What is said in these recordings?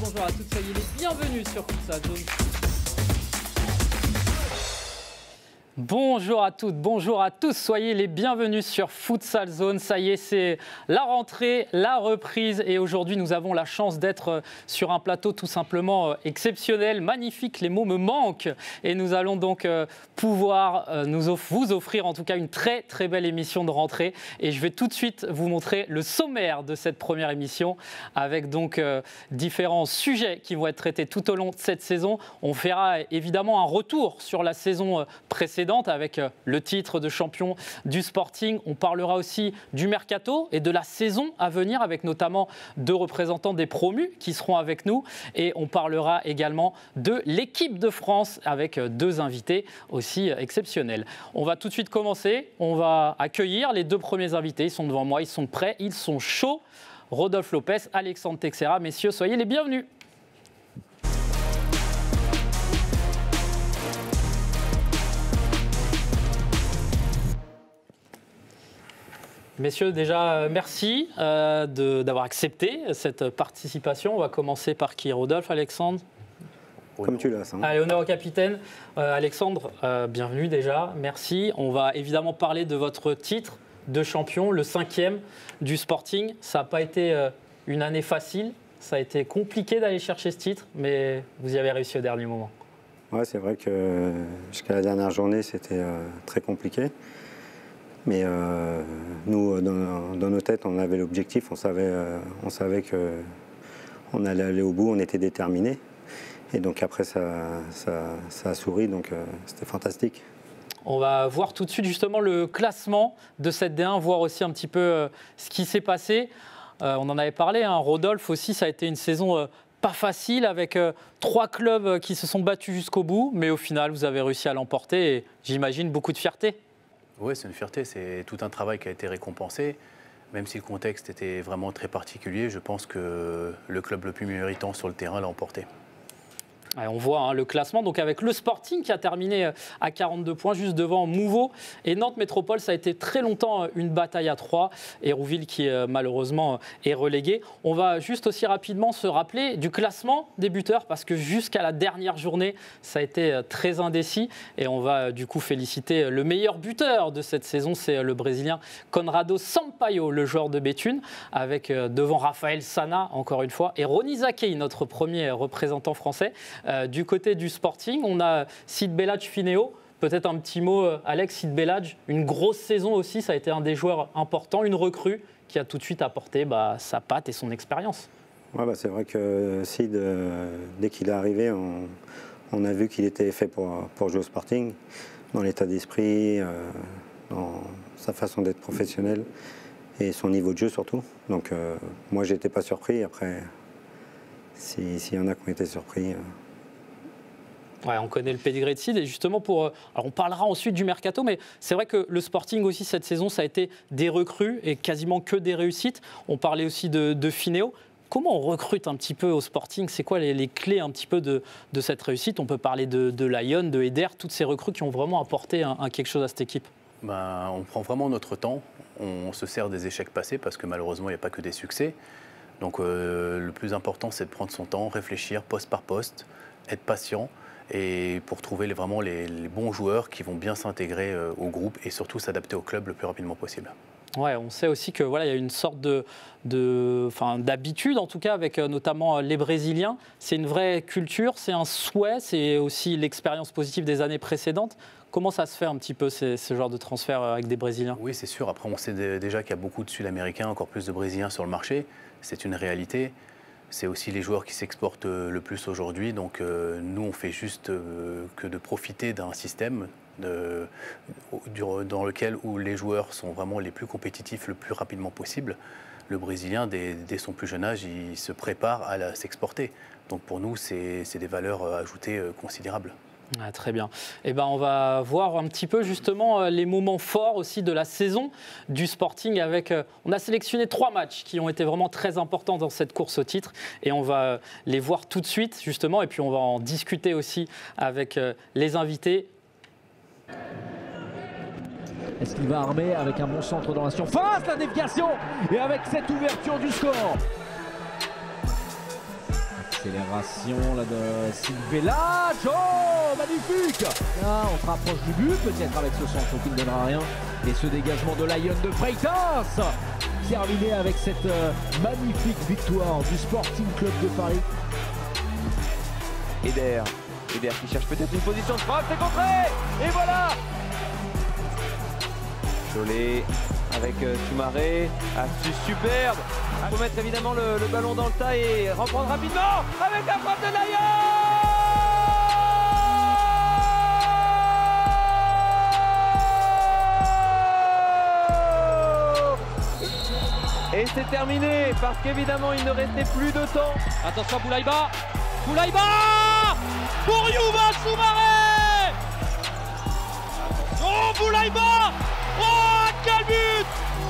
bonjour à toutes, soyez les bienvenus sur Futsal Zone. Bonjour à toutes, bonjour à tous, soyez les bienvenus sur Futsal Zone. Ça y est, c'est la rentrée, la reprise et aujourd'hui nous avons la chance d'être sur un plateau tout simplement exceptionnel, magnifique, les mots me manquent et nous allons donc pouvoir vous offrir en tout cas une très très belle émission de rentrée et je vais tout de suite vous montrer le sommaire de cette première émission avec donc différents sujets qui vont être traités tout au long de cette saison. On fera évidemment un retour sur la saison précédente avec le titre de champion du Sporting. On parlera aussi du mercato et de la saison à venir avec notamment 2 représentants des promus qui seront avec nous et on parlera également de l'équipe de France avec 2 invités aussi exceptionnels. On va tout de suite commencer, on va accueillir les 2 premiers invités, ils sont devant moi, ils sont prêts, ils sont chauds. Rodolphe Lopez, Alexandre Texera, messieurs, soyez les bienvenus. Messieurs, déjà, merci d'avoir accepté cette participation. On va commencer par qui? Rodolphe, Alexandre? Comme tu l'as. Allez, honneur au capitaine. Alexandre, bienvenue déjà, merci. On va évidemment parler de votre titre de champion, le 5e du Sporting. Ça n'a pas été une année facile, ça a été compliqué d'aller chercher ce titre, mais vous y avez réussi au dernier moment. Ouais, c'est vrai que jusqu'à la dernière journée, c'était très compliqué. Mais nous, dans nos têtes, on avait l'objectif, on savait qu'on allait aller au bout, on était déterminés. Et donc après, ça a souri, donc c'était fantastique. On va voir tout de suite justement le classement de cette D1, voir aussi un petit peu ce qui s'est passé. On en avait parlé, hein, Rodolphe aussi, ça a été une saison pas facile avec 3 clubs qui se sont battus jusqu'au bout, mais au final, vous avez réussi à l'emporter et j'imagine beaucoup de fierté. Oui, c'est une fierté, c'est tout un travail qui a été récompensé. Même si le contexte était vraiment très particulier, je pense que le club le plus méritant sur le terrain l'a emporté. Et on voit le classement donc avec le Sporting qui a terminé à 42 points juste devant Mouveau et Nantes Métropole. Ça a été très longtemps une bataille à 3 et Hérouville qui malheureusement est relégué. On va juste aussi rapidement se rappeler du classement des buteurs parce que jusqu'à la dernière journée ça a été très indécis et on va du coup féliciter le meilleur buteur de cette saison, c'est le Brésilien Conrado Sampaio, le joueur de Béthune, avec devant Raphaël Sana encore une fois et Ronny Zakei, notre premier représentant français. Du côté du Sporting, on a Sid Belhadj Finéo. Peut-être un petit mot, Alex, Sid Belhadj, une grosse saison aussi, ça a été un des joueurs importants, une recrue qui a tout de suite apporté sa patte et son expérience. Ouais, c'est vrai que Sid, dès qu'il est arrivé, on a vu qu'il était fait pour jouer au Sporting, dans l'état d'esprit, dans sa façon d'être professionnel et son niveau de jeu surtout. Donc moi, je n'étais pas surpris. Après, s'il y en a qui ont été surpris... Ouais, on connaît le pédigré de Sid et justement alors on parlera ensuite du mercato, mais c'est vrai que le Sporting aussi cette saison ça a été des recrues et quasiment que des réussites. On parlait aussi de Finéo. Comment on recrute un petit peu au Sporting? C'est quoi les clés un petit peu de cette réussite? On peut parler de Lyon, de Eder, toutes ces recrues qui ont vraiment apporté quelque chose à cette équipe. On prend vraiment notre temps, on se sert des échecs passés parce que malheureusement il n'y a pas que des succès. Donc le plus important c'est de prendre son temps, réfléchir poste par poste, être patient. Et pour trouver vraiment les bons joueurs qui vont bien s'intégrer au groupe et surtout s'adapter au club le plus rapidement possible. Ouais, on sait aussi que il y a une sorte d'habitude en tout cas avec notamment les Brésiliens. C'est une vraie culture, c'est un souhait, c'est aussi l'expérience positive des années précédentes. Comment ça se fait un petit peu ce genre de transfert avec des Brésiliens? Oui, c'est sûr. Après, on sait déjà qu'il y a beaucoup de Sud-Américains, encore plus de Brésiliens sur le marché. C'est une réalité. C'est aussi les joueurs qui s'exportent le plus aujourd'hui. Donc nous, on fait juste que de profiter d'un système dans lequel où les joueurs sont vraiment les plus compétitifs le plus rapidement possible. Le Brésilien, dès son plus jeune âge, il se prépare à s'exporter. Donc pour nous, c'est des valeurs ajoutées considérables. Ah, très bien. On va voir un petit peu justement les moments forts aussi de la saison du Sporting. On a sélectionné 3 matchs qui ont été vraiment très importants dans cette course au titre et on va les voir tout de suite justement et puis on va en discuter aussi avec les invités. Est-ce qu'il va armer avec un bon centre dans la surface, la déviation et avec cette ouverture du score? Accélération là de Silvela. Oh, magnifique. Là, on se rapproche du but, peut-être avec ce centre qui ne donnera rien. Et ce dégagement de Lyon de Freitas. Terminé avec cette magnifique victoire du Sporting Club de Paris. Eder qui cherche peut-être une position de frappe, c'est contré. Et voilà. Cholet avec Soumaré, astuce superbe. Il faut mettre évidemment le ballon dans le tas et reprendre rapidement avec la frappe de Lyon. Et c'est terminé parce qu'évidemment il ne restait plus de temps. Attention Boulaïba. Boulaïba pour Youba Soumaré. Oh Boulaïba. Oh quel but.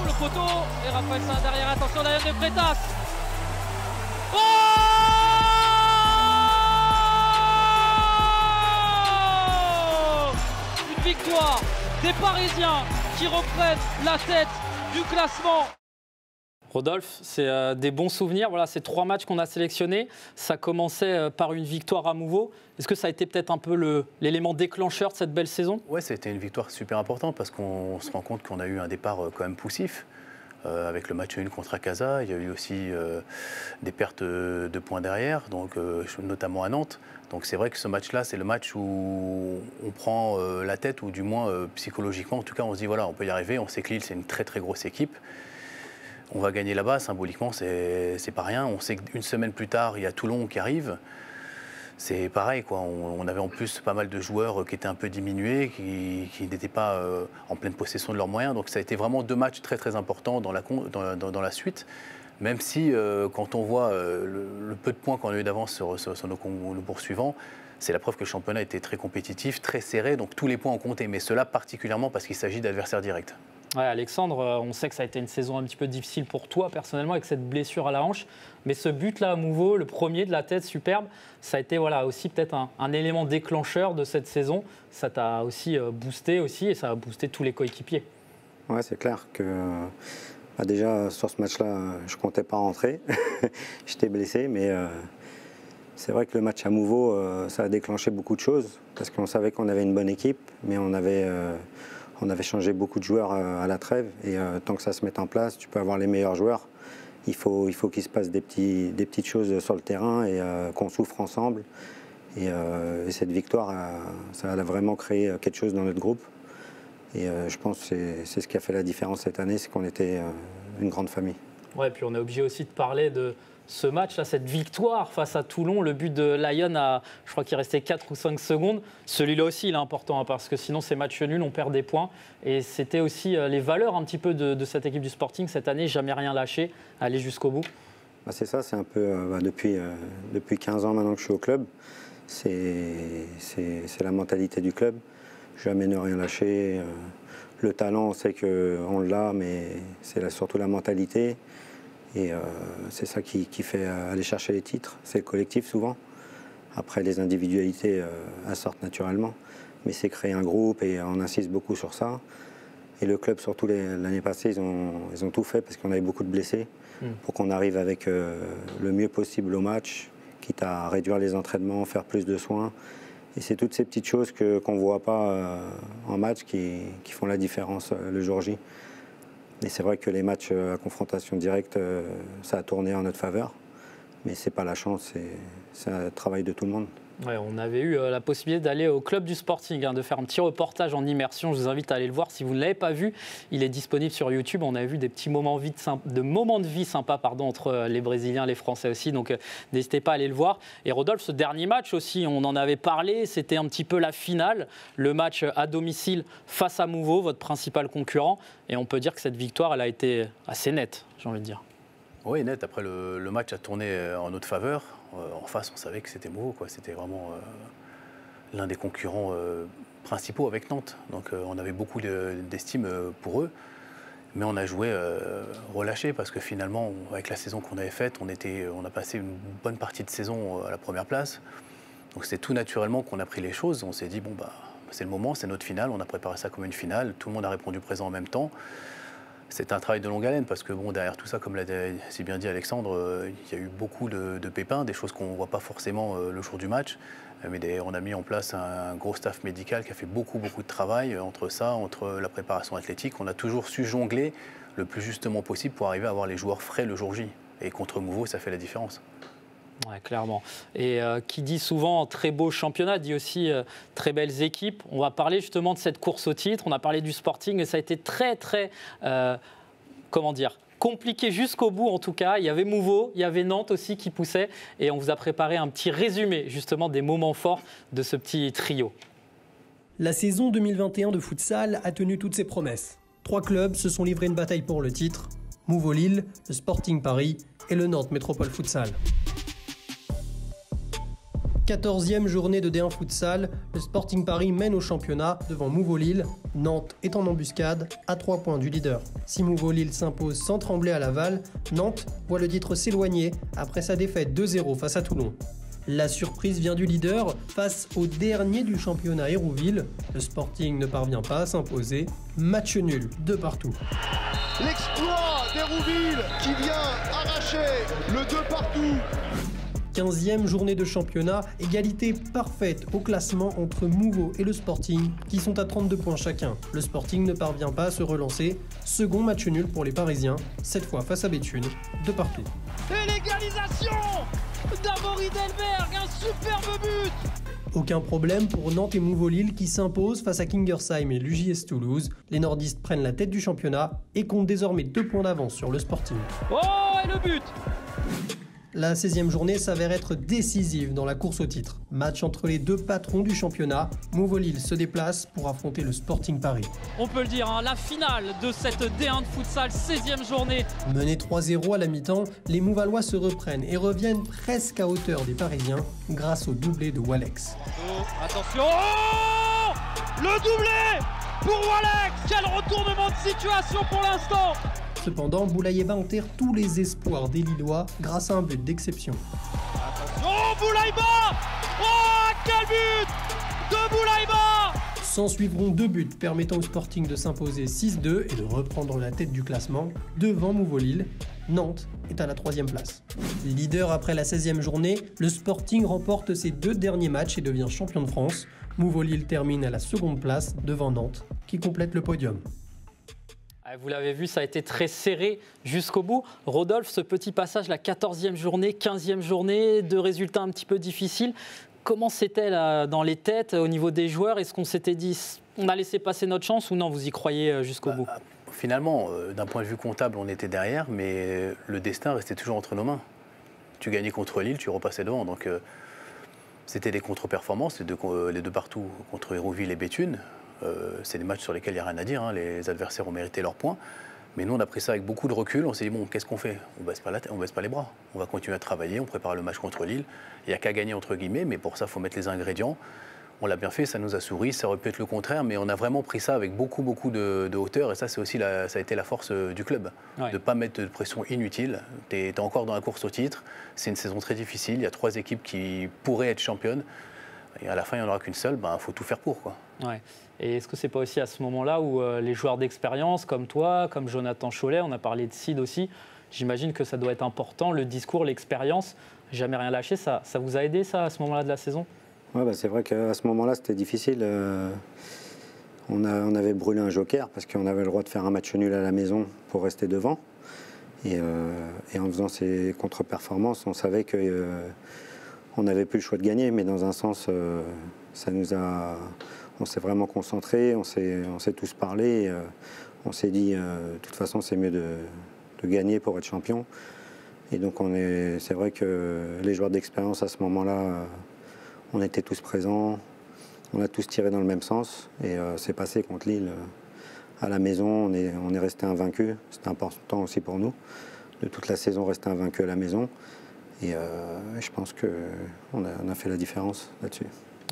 Le poteau et Raphaël Saint derrière. Attention Lyon de Freitas. Oh une victoire des Parisiens qui reprennent la tête du classement. Rodolphe, c'est des bons souvenirs. Voilà, ces 3 matchs qu'on a sélectionnés, ça commençait par une victoire à Mouveau. Est-ce que ça a été peut-être un peu l'élément déclencheur de cette belle saison? Ouais, c'était une victoire super importante parce qu'on se rend compte qu'on a eu un départ quand même poussif. Avec le match 1 contre Akaza, il y a eu aussi des pertes de points derrière, donc, notamment à Nantes. Donc c'est vrai que ce match-là, c'est le match où on prend la tête, ou du moins psychologiquement, en tout cas, on se dit voilà, on peut y arriver. On sait que Lille, c'est une très très grosse équipe. On va gagner là-bas, symboliquement, c'est pas rien. On sait qu'une semaine plus tard, il y a Toulon qui arrive. C'est pareil, quoi. On avait en plus pas mal de joueurs qui étaient un peu diminués, qui n'étaient pas en pleine possession de leurs moyens. Donc ça a été vraiment 2 matchs très très importants dans la suite. Même si, quand on voit le peu de points qu'on a eu d'avance sur nos poursuivants, c'est la preuve que le championnat était très compétitif, très serré. Donc tous les points ont compté, mais cela particulièrement parce qu'il s'agit d'adversaires directs. Ouais, Alexandre, on sait que ça a été une saison un petit peu difficile pour toi personnellement avec cette blessure à la hanche, mais ce but-là à Mouveau, le premier de la tête superbe, ça a été voilà, aussi peut-être un élément déclencheur de cette saison. Ça t'a aussi boosté aussi, et ça a boosté tous les coéquipiers. Ouais, c'est clair que déjà sur ce match-là, je ne comptais pas rentrer. J'étais blessé, mais c'est vrai que le match à Mouveau, ça a déclenché beaucoup de choses parce qu'on savait qu'on avait une bonne équipe, mais on avait changé beaucoup de joueurs à la trêve, et tant que ça se met en place, tu peux avoir les meilleurs joueurs. Il faut qu'il se passe des petites choses sur le terrain, et qu'on souffre ensemble. Et cette victoire, ça a vraiment créé quelque chose dans notre groupe. Et je pense que c'est ce qui a fait la différence cette année, c'est qu'on était une grande famille. Ouais, puis on est obligé aussi de parler de ce match, là, cette victoire face à Toulon. Le but de Lyon, je crois qu'il restait 4 ou 5 secondes. Celui-là aussi, il est important, hein, parce que sinon, ces matchs nuls, on perd des points. Et c'était aussi les valeurs un petit peu de cette équipe du Sporting cette année, jamais rien lâcher, aller jusqu'au bout. Bah, c'est ça, c'est un peu depuis 15 ans maintenant que je suis au club. C'est la mentalité du club. Jamais ne rien lâcher. Le talent, on sait qu'on l'a, mais c'est surtout la mentalité. Et c'est ça qui fait aller chercher les titres. C'est le collectif souvent. Après, les individualités sortent naturellement. Mais c'est créer un groupe, et on insiste beaucoup sur ça. Et le club, surtout l'année passée, ils ont tout fait parce qu'on avait beaucoup de blessés pour qu'on arrive avec le mieux possible au match, quitte à réduire les entraînements, faire plus de soins. Et c'est toutes ces petites choses qu'on ne voit pas en match qui font la différence le jour J. Et c'est vrai que les matchs à confrontation directe, ça a tourné en notre faveur. Mais ce n'est pas la chance, c'est un travail de tout le monde. Ouais, on avait eu la possibilité d'aller au club du Sporting, de faire un petit reportage en immersion. Je vous invite à aller le voir si vous ne l'avez pas vu. Il est disponible sur YouTube. On a vu des petits moments de vie sympas entre les Brésiliens, les Français aussi. Donc n'hésitez pas à aller le voir. Et Rodolphe, ce dernier match aussi, on en avait parlé. C'était un petit peu la finale. Le match à domicile face à Mouveau, votre principal concurrent. Et on peut dire que cette victoire, elle a été assez nette, j'ai envie de dire. Oui, net. Après, le match a tourné en notre faveur. En face, on savait que c'était Mouveau, quoi. C'était vraiment l'un des concurrents principaux avec Nantes. Donc on avait beaucoup d'estime pour eux. Mais on a joué relâché parce que finalement, avec la saison qu'on avait faite, on a passé une bonne partie de saison à la première place. Donc c'est tout naturellement qu'on a pris les choses. On s'est dit, bon, bah, c'est le moment, c'est notre finale. On a préparé ça comme une finale. Tout le monde a répondu présent en même temps. C'est un travail de longue haleine parce que bon, derrière tout ça, comme l'a si bien dit Alexandre, il y a eu beaucoup de pépins, des choses qu'on ne voit pas forcément le jour du match. Mais on a mis en place un gros staff médical qui a fait beaucoup de travail entre ça, entre la préparation athlétique. On a toujours su jongler le plus justement possible pour arriver à avoir les joueurs frais le jour J. Et contre Mouveau, ça fait la différence. Ouais, clairement. Et qui dit souvent très beau championnat, dit aussi très belles équipes. On va parler justement de cette course au titre. On a parlé du Sporting et ça a été très comment dire, compliqué jusqu'au bout en tout cas. Il y avait Mouveau, il y avait Nantes aussi qui poussait. Et on vous a préparé un petit résumé justement des moments forts de ce petit trio. La saison 2021 de futsal a tenu toutes ses promesses. 3 clubs se sont livrés une bataille pour le titre. Mouveau Lille, le Sporting Paris et le Nantes Métropole Futsal. 14e journée de D1 Futsal, le Sporting Paris mène au championnat devant Mouveau Lille. Nantes est en embuscade, à 3 points du leader. Si Mouveau Lille s'impose sans trembler à Laval, Nantes voit le titre s'éloigner après sa défaite 2-0 face à Toulon. La surprise vient du leader face au dernier du championnat Hérouville. Le Sporting ne parvient pas à s'imposer. Match nul de partout. L'exploit d'Hérouville qui vient arracher le 2 partout. 15e journée de championnat, égalité parfaite au classement entre Mouveau et le Sporting qui sont à 32 points chacun. Le Sporting ne parvient pas à se relancer. Second match nul pour les Parisiens, cette fois face à Béthune, de partout. Et l'égalisation d'Amaury Delberg, un superbe but. Aucun problème pour Nantes et Mouveau Lille qui s'imposent face à Kingersheim et l'UJS Toulouse. Les nordistes prennent la tête du championnat et comptent désormais 2 points d'avance sur le Sporting. Oh, et le but! La 16e journée s'avère être décisive dans la course au titre. Match entre les 2 patrons du championnat. Mouveau Lille se déplace pour affronter le Sporting Paris. On peut le dire, hein, la finale de cette D1 de futsal, 16e journée. Menés 3-0 à la mi-temps, les Mouvalois se reprennent et reviennent presque à hauteur des Parisiens grâce au doublé de Walex. Oh, attention! Oh, le doublé pour Walex! Quel retournement de situation pour l'instant! Cependant, Boulaïeba enterre tous les espoirs des Lillois grâce à un but d'exception. Oh, Boulaïeba! Oh, quel but de Boulaïeba! S'en suivront 2 buts permettant au Sporting de s'imposer 6-2 et de reprendre la tête du classement devant Mouveau Lille. Nantes est à la 3e place. Leader après la 16e journée, le Sporting remporte ses 2 derniers matchs et devient champion de France. Mouveau Lille termine à la 2e place devant Nantes qui complète le podium. Vous l'avez vu, ça a été très serré jusqu'au bout. Rodolphe, ce petit passage, la 14e journée, 15e journée, 2 résultats un petit peu difficiles. Comment c'était là, dans les têtes, au niveau des joueurs? Est-ce qu'on s'était dit, on a laissé passer notre chance ou non, vous y croyez jusqu'au bout? Finalement, d'un point de vue comptable, on était derrière, mais le destin restait toujours entre nos mains. Tu gagnais contre Lille, tu repassais devant. Donc c'était des contre-performances, les deux partout contre Hérouville et Béthune. C'est des matchs sur lesquels il n'y a rien à dire, hein. Les adversaires ont mérité leurs points. Mais nous, on a pris ça avec beaucoup de recul. On s'est dit, bon, qu'est-ce qu'on fait? On ne baisse pas les bras. On va continuer à travailler, on prépare le match contre Lille. Il n'y a qu'à gagner, entre guillemets, mais pour ça, il faut mettre les ingrédients. On l'a bien fait, ça nous a souri, ça aurait pu être le contraire, mais on a vraiment pris ça avec beaucoup de hauteur. Et ça, c'est aussi ça a été la force du club, ouais. De ne pas mettre de pression inutile. Tu es encore dans la course au titre. C'est une saison très difficile. Il y a 3 équipes qui pourraient être championnes. Et à la fin, il n'y en aura qu'une seule. Il faut tout faire pour, quoi. Ouais. Et est-ce que c'est pas aussi à ce moment-là où les joueurs d'expérience comme toi, comme Jonathan Cholet, on a parlé de Sid aussi, j'imagine que ça doit être important, le discours, l'expérience, jamais rien lâché, ça vous a aidé ça à ce moment-là de la saison? Ouais, c'est vrai qu'à ce moment-là c'était difficile. On avait brûlé un joker parce qu'on avait le droit de faire un match nul à la maison pour rester devant. Et en faisant ces contre-performances, on savait qu'on n'avait plus le choix de gagner, mais dans un sens, on s'est vraiment concentré, on s'est tous parlé, on s'est dit de toute façon c'est mieux de gagner pour être champion. Et donc c'est vrai que les joueurs d'expérience à ce moment-là, on était tous présents, on a tous tiré dans le même sens et c'est passé contre Lille à la maison, on est resté invaincus, c'était important aussi pour nous, de toute la saison rester invaincus à la maison et je pense qu'on a fait la différence là-dessus.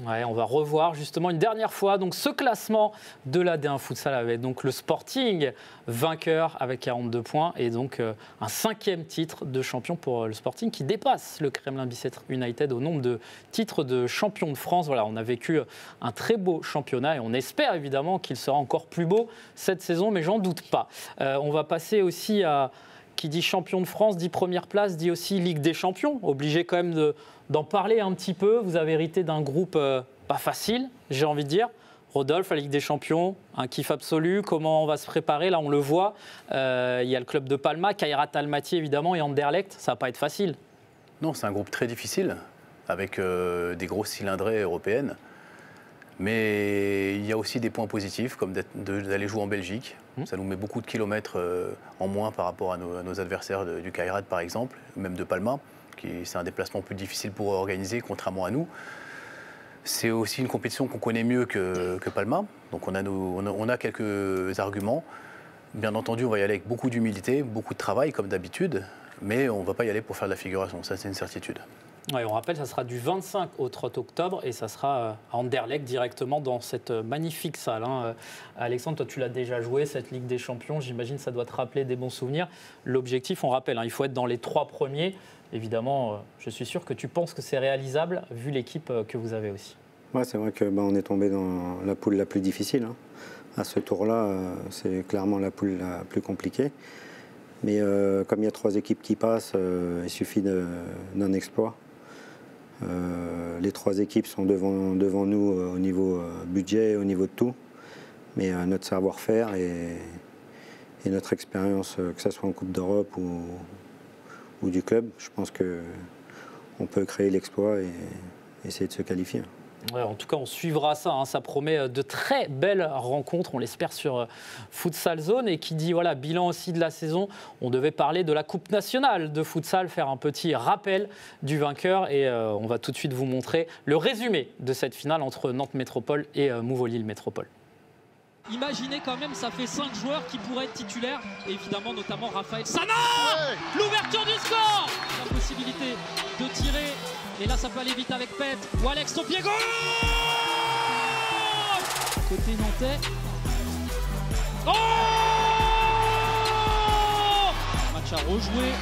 Ouais, on va revoir justement une dernière fois donc, ce classement de la D1 Futsal avec donc, le Sporting vainqueur avec 42 points et donc un 5e titre de champion pour le Sporting qui dépasse le Kremlin Bicêtre United au nombre de titres de champion de France. Voilà, on a vécu un très beau championnat et on espère évidemment qu'il sera encore plus beau cette saison, mais j'en doute pas. On va passer aussi à... Qui dit champion de France, dit première place, dit aussi Ligue des Champions. Obligé quand même d'en parler un petit peu. Vous avez hérité d'un groupe pas facile, j'ai envie de dire. Rodolphe, la Ligue des Champions, un kiff absolu. Comment on va se préparer? Là, on le voit. Il y a le club de Palma, Kairat Almaty évidemment et Anderlecht. Ça va pas être facile. Non, c'est un groupe très difficile, avec des grosses cylindrées européennes. Mais il y a aussi des points positifs, comme d'aller jouer en Belgique. Ça nous met beaucoup de kilomètres en moins par rapport à nos adversaires du Kairat, par exemple, même de Palma. C'est un déplacement plus difficile pour organiser, contrairement à nous. C'est aussi une compétition qu'on connaît mieux que Palma. Donc on a quelques arguments. Bien entendu, on va y aller avec beaucoup d'humilité, beaucoup de travail, comme d'habitude. Mais on ne va pas y aller pour faire de la figuration, ça c'est une certitude. Ouais, on rappelle, ça sera du 25 au 30 octobre et ça sera à Anderlecht directement dans cette magnifique salle. Hein. Alexandre, toi tu l'as déjà joué, cette Ligue des Champions, j'imagine que ça doit te rappeler des bons souvenirs. L'objectif, on rappelle, hein, il faut être dans les 3 premiers. Évidemment, je suis sûr que tu penses que c'est réalisable vu l'équipe que vous avez aussi. Ouais, c'est vrai qu'on est tombé dans la poule la plus difficile. Hein. À ce tour-là, c'est clairement la poule la plus compliquée. Mais comme il y a 3 équipes qui passent, il suffit d'un exploit. Les 3 équipes sont devant nous au niveau budget, au niveau de tout. Mais notre savoir-faire et notre expérience, que ce soit en Coupe d'Europe ou du club, je pense qu'on peut créer l'exploit et essayer de se qualifier. Ouais, en tout cas, on suivra ça. Hein. Ça promet de très belles rencontres, on l'espère, sur Futsal Zone. Et qui dit voilà, bilan aussi de la saison, on devait parler de la Coupe nationale de futsal, faire un petit rappel du vainqueur. Et on va tout de suite vous montrer le résumé de cette finale entre Nantes Métropole et Mouveau-Lille Métropole. Imaginez quand même, ça fait 5 joueurs qui pourraient être titulaires. Et évidemment, notamment Raphaël Sana. L'ouverture du score. La possibilité de tirer. Et là, ça peut aller vite avec Pet. Ou Alex, son pied gauche. Côté nantais. Oh, match à rejouer.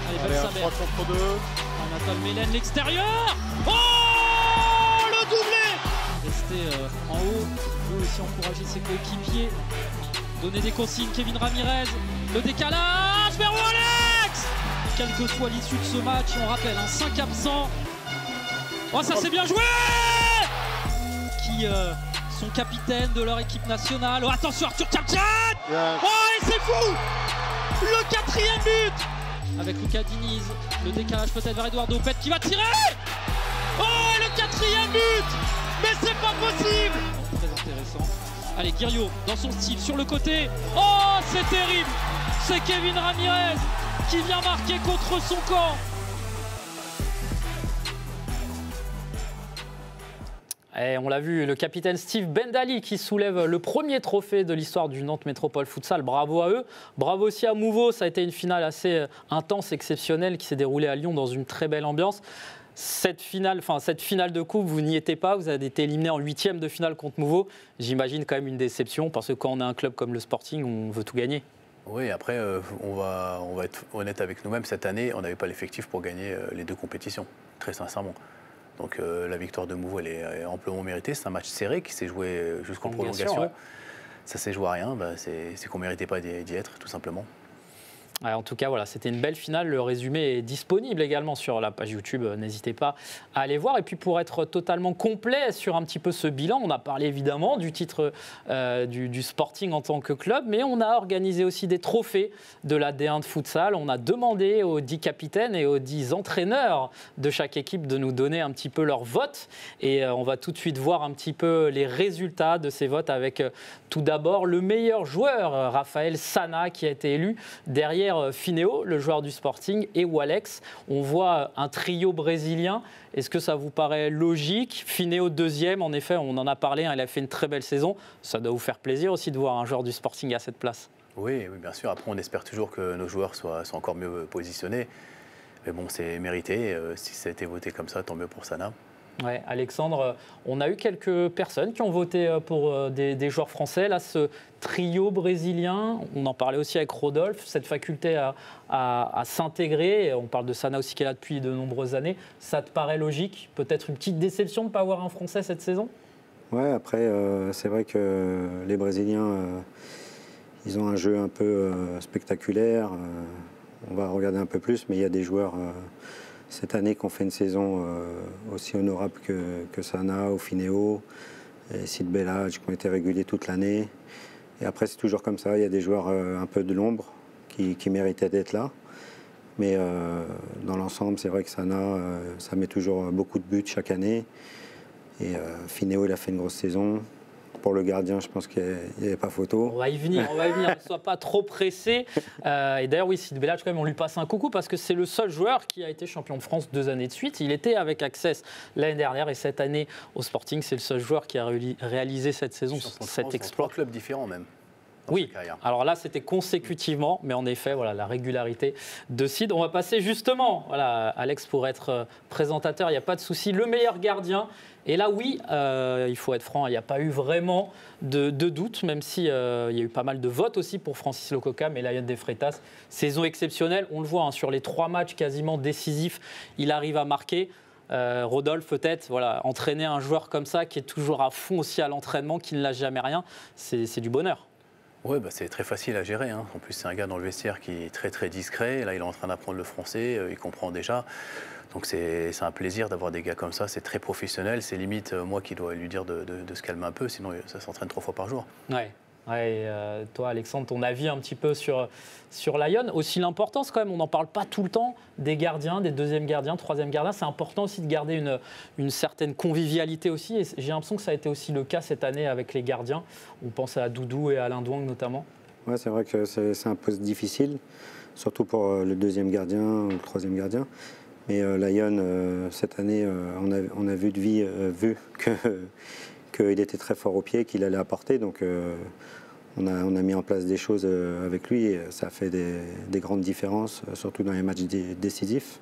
Allez, belle Saber. 3 contre 2. Anatole Mélène, l'extérieur. Oh, le doublé. Rester en haut. Il veut aussi encourager ses coéquipiers. Donner des consignes, Kevin Ramirez. Le décalage vers Alex. Quelle que soit l'issue de ce match, on rappelle, 5 absents. Oh, ça c'est bien joué. Qui sont capitaines de leur équipe nationale. Oh, attention, Arthur Kapchan. Oh, et c'est fou. Le 4e but. Avec Lucas Diniz, le décalage peut-être vers Eduardo Pet qui va tirer. Oh, et le 4e but. Mais c'est pas possible. Très intéressant. Allez, Guiriot dans son style, sur le côté. Oh, c'est terrible. C'est Kevin Ramirez qui vient marquer contre son camp. Et on l'a vu, le capitaine Steve Bendali qui soulève le premier trophée de l'histoire du Nantes Métropole Futsal. Bravo à eux. Bravo aussi à Mouveau. Ça a été une finale assez intense, exceptionnelle, qui s'est déroulée à Lyon dans une très belle ambiance. Cette finale de coupe, vous n'y étiez pas. Vous avez été éliminé en 8e de finale contre Mouveau. J'imagine quand même une déception parce que quand on a un club comme le Sporting, on veut tout gagner. Oui, après, on va être honnête avec nous-mêmes. Cette année, on n'avait pas l'effectif pour gagner les 2 compétitions, très sincèrement. Donc la victoire de Mouveau, elle est amplement méritée. C'est un match serré qui s'est joué jusqu'en prolongation. Ouais. Ça s'est joué à rien. C'est qu'on ne méritait pas d'y être, tout simplement. Ouais, en tout cas, voilà, c'était une belle finale. Le résumé est disponible également sur la page YouTube. N'hésitez pas à aller voir. Et puis, pour être totalement complet sur un petit peu ce bilan, on a parlé évidemment du titre du Sporting en tant que club, mais on a organisé aussi des trophées de la D1 de futsal. On a demandé aux 10 capitaines et aux 10 entraîneurs de chaque équipe de nous donner un petit peu leur vote. Et on va tout de suite voir un petit peu les résultats de ces votes avec tout d'abord le meilleur joueur, Raphaël Sana, qui a été élu derrière Fineo, le joueur du Sporting, et Alex. On voit un trio brésilien. Est-ce que ça vous paraît logique? Fineo 2e, en effet, on en a parlé, hein, il a fait une très belle saison. Ça doit vous faire plaisir aussi de voir un joueur du Sporting à cette place. Oui, bien sûr. Après, on espère toujours que nos joueurs soient encore mieux positionnés. Mais bon, c'est mérité. Si ça a été voté comme ça, tant mieux pour Sana. Ouais, Alexandre, on a eu quelques personnes qui ont voté pour des joueurs français. Là, ce trio brésilien, on en parlait aussi avec Rodolphe, cette faculté à s'intégrer. On parle de Sana aussi qui est là depuis de nombreuses années. Ça te paraît logique? Peut-être une petite déception de ne pas avoir un Français cette saison? Ouais, après, c'est vrai que les Brésiliens, ils ont un jeu un peu spectaculaire. On va regarder un peu plus, mais il y a des joueurs cette année qui ont fait une saison aussi honorable que Sana, Ofineo, et Sid Bellage, qui ont été réguliers toute l'année. Et après, c'est toujours comme ça. Il y a des joueurs un peu de l'ombre qui méritaient d'être là. Mais dans l'ensemble, c'est vrai que Sana, ça met toujours beaucoup de buts chaque année. Et Fineo, il a fait une grosse saison. Pour le gardien, je pense qu'il n'y avait pas photo. On va y venir, ne sois pas trop pressé. Et d'ailleurs, oui, Sid Bellage, quand même, on lui passe un coucou parce que c'est le seul joueur qui a été champion de France 2 années de suite. Il était avec Access l'année dernière et cette année au Sporting, c'est le seul joueur qui a réalisé cette saison, cet exploit. 3 clubs différents même. Oui, alors là c'était consécutivement, mais en effet, voilà, la régularité de Sid. On va passer justement, voilà, Alex, pour être présentateur, il n'y a pas de souci, le meilleur gardien. Et là, oui, il faut être franc, il n'y a pas eu vraiment de doute, même s'il y a eu pas mal de votes aussi pour Francis Lococa, mais Lyon de Freitas, saison exceptionnelle, on le voit, hein, sur les 3 matchs quasiment décisifs, il arrive à marquer. Rodolphe, peut-être, voilà, entraîner un joueur comme ça, qui est toujours à fond aussi à l'entraînement, qui ne lâche jamais rien, c'est du bonheur. Oui, bah c'est très facile à gérer. Hein. En plus, c'est un gars dans le vestiaire qui est très très discret. Là, il est en train d'apprendre le français, il comprend déjà. Donc c'est un plaisir d'avoir des gars comme ça. C'est très professionnel. C'est limite moi qui dois lui dire de se calmer un peu, sinon ça s'entraîne 3 fois par jour. Ouais. Ouais, toi, Alexandre, ton avis un petit peu sur Lyon. Aussi l'importance quand même, on n'en parle pas tout le temps, des gardiens, des deuxièmes gardiens, troisième gardiens. C'est important aussi de garder une certaine convivialité aussi. Et j'ai l'impression que ça a été aussi le cas cette année avec les gardiens. On pense à Doudou et à Alain Douang notamment. Ouais, c'est vrai que c'est un poste difficile, surtout pour le deuxième gardien ou le troisième gardien. Mais Lyon, cette année, on a vu qu'il était très fort au pied, qu'il allait apporter. Donc on a mis en place des choses avec lui et ça a fait des grandes différences, surtout dans les matchs décisifs.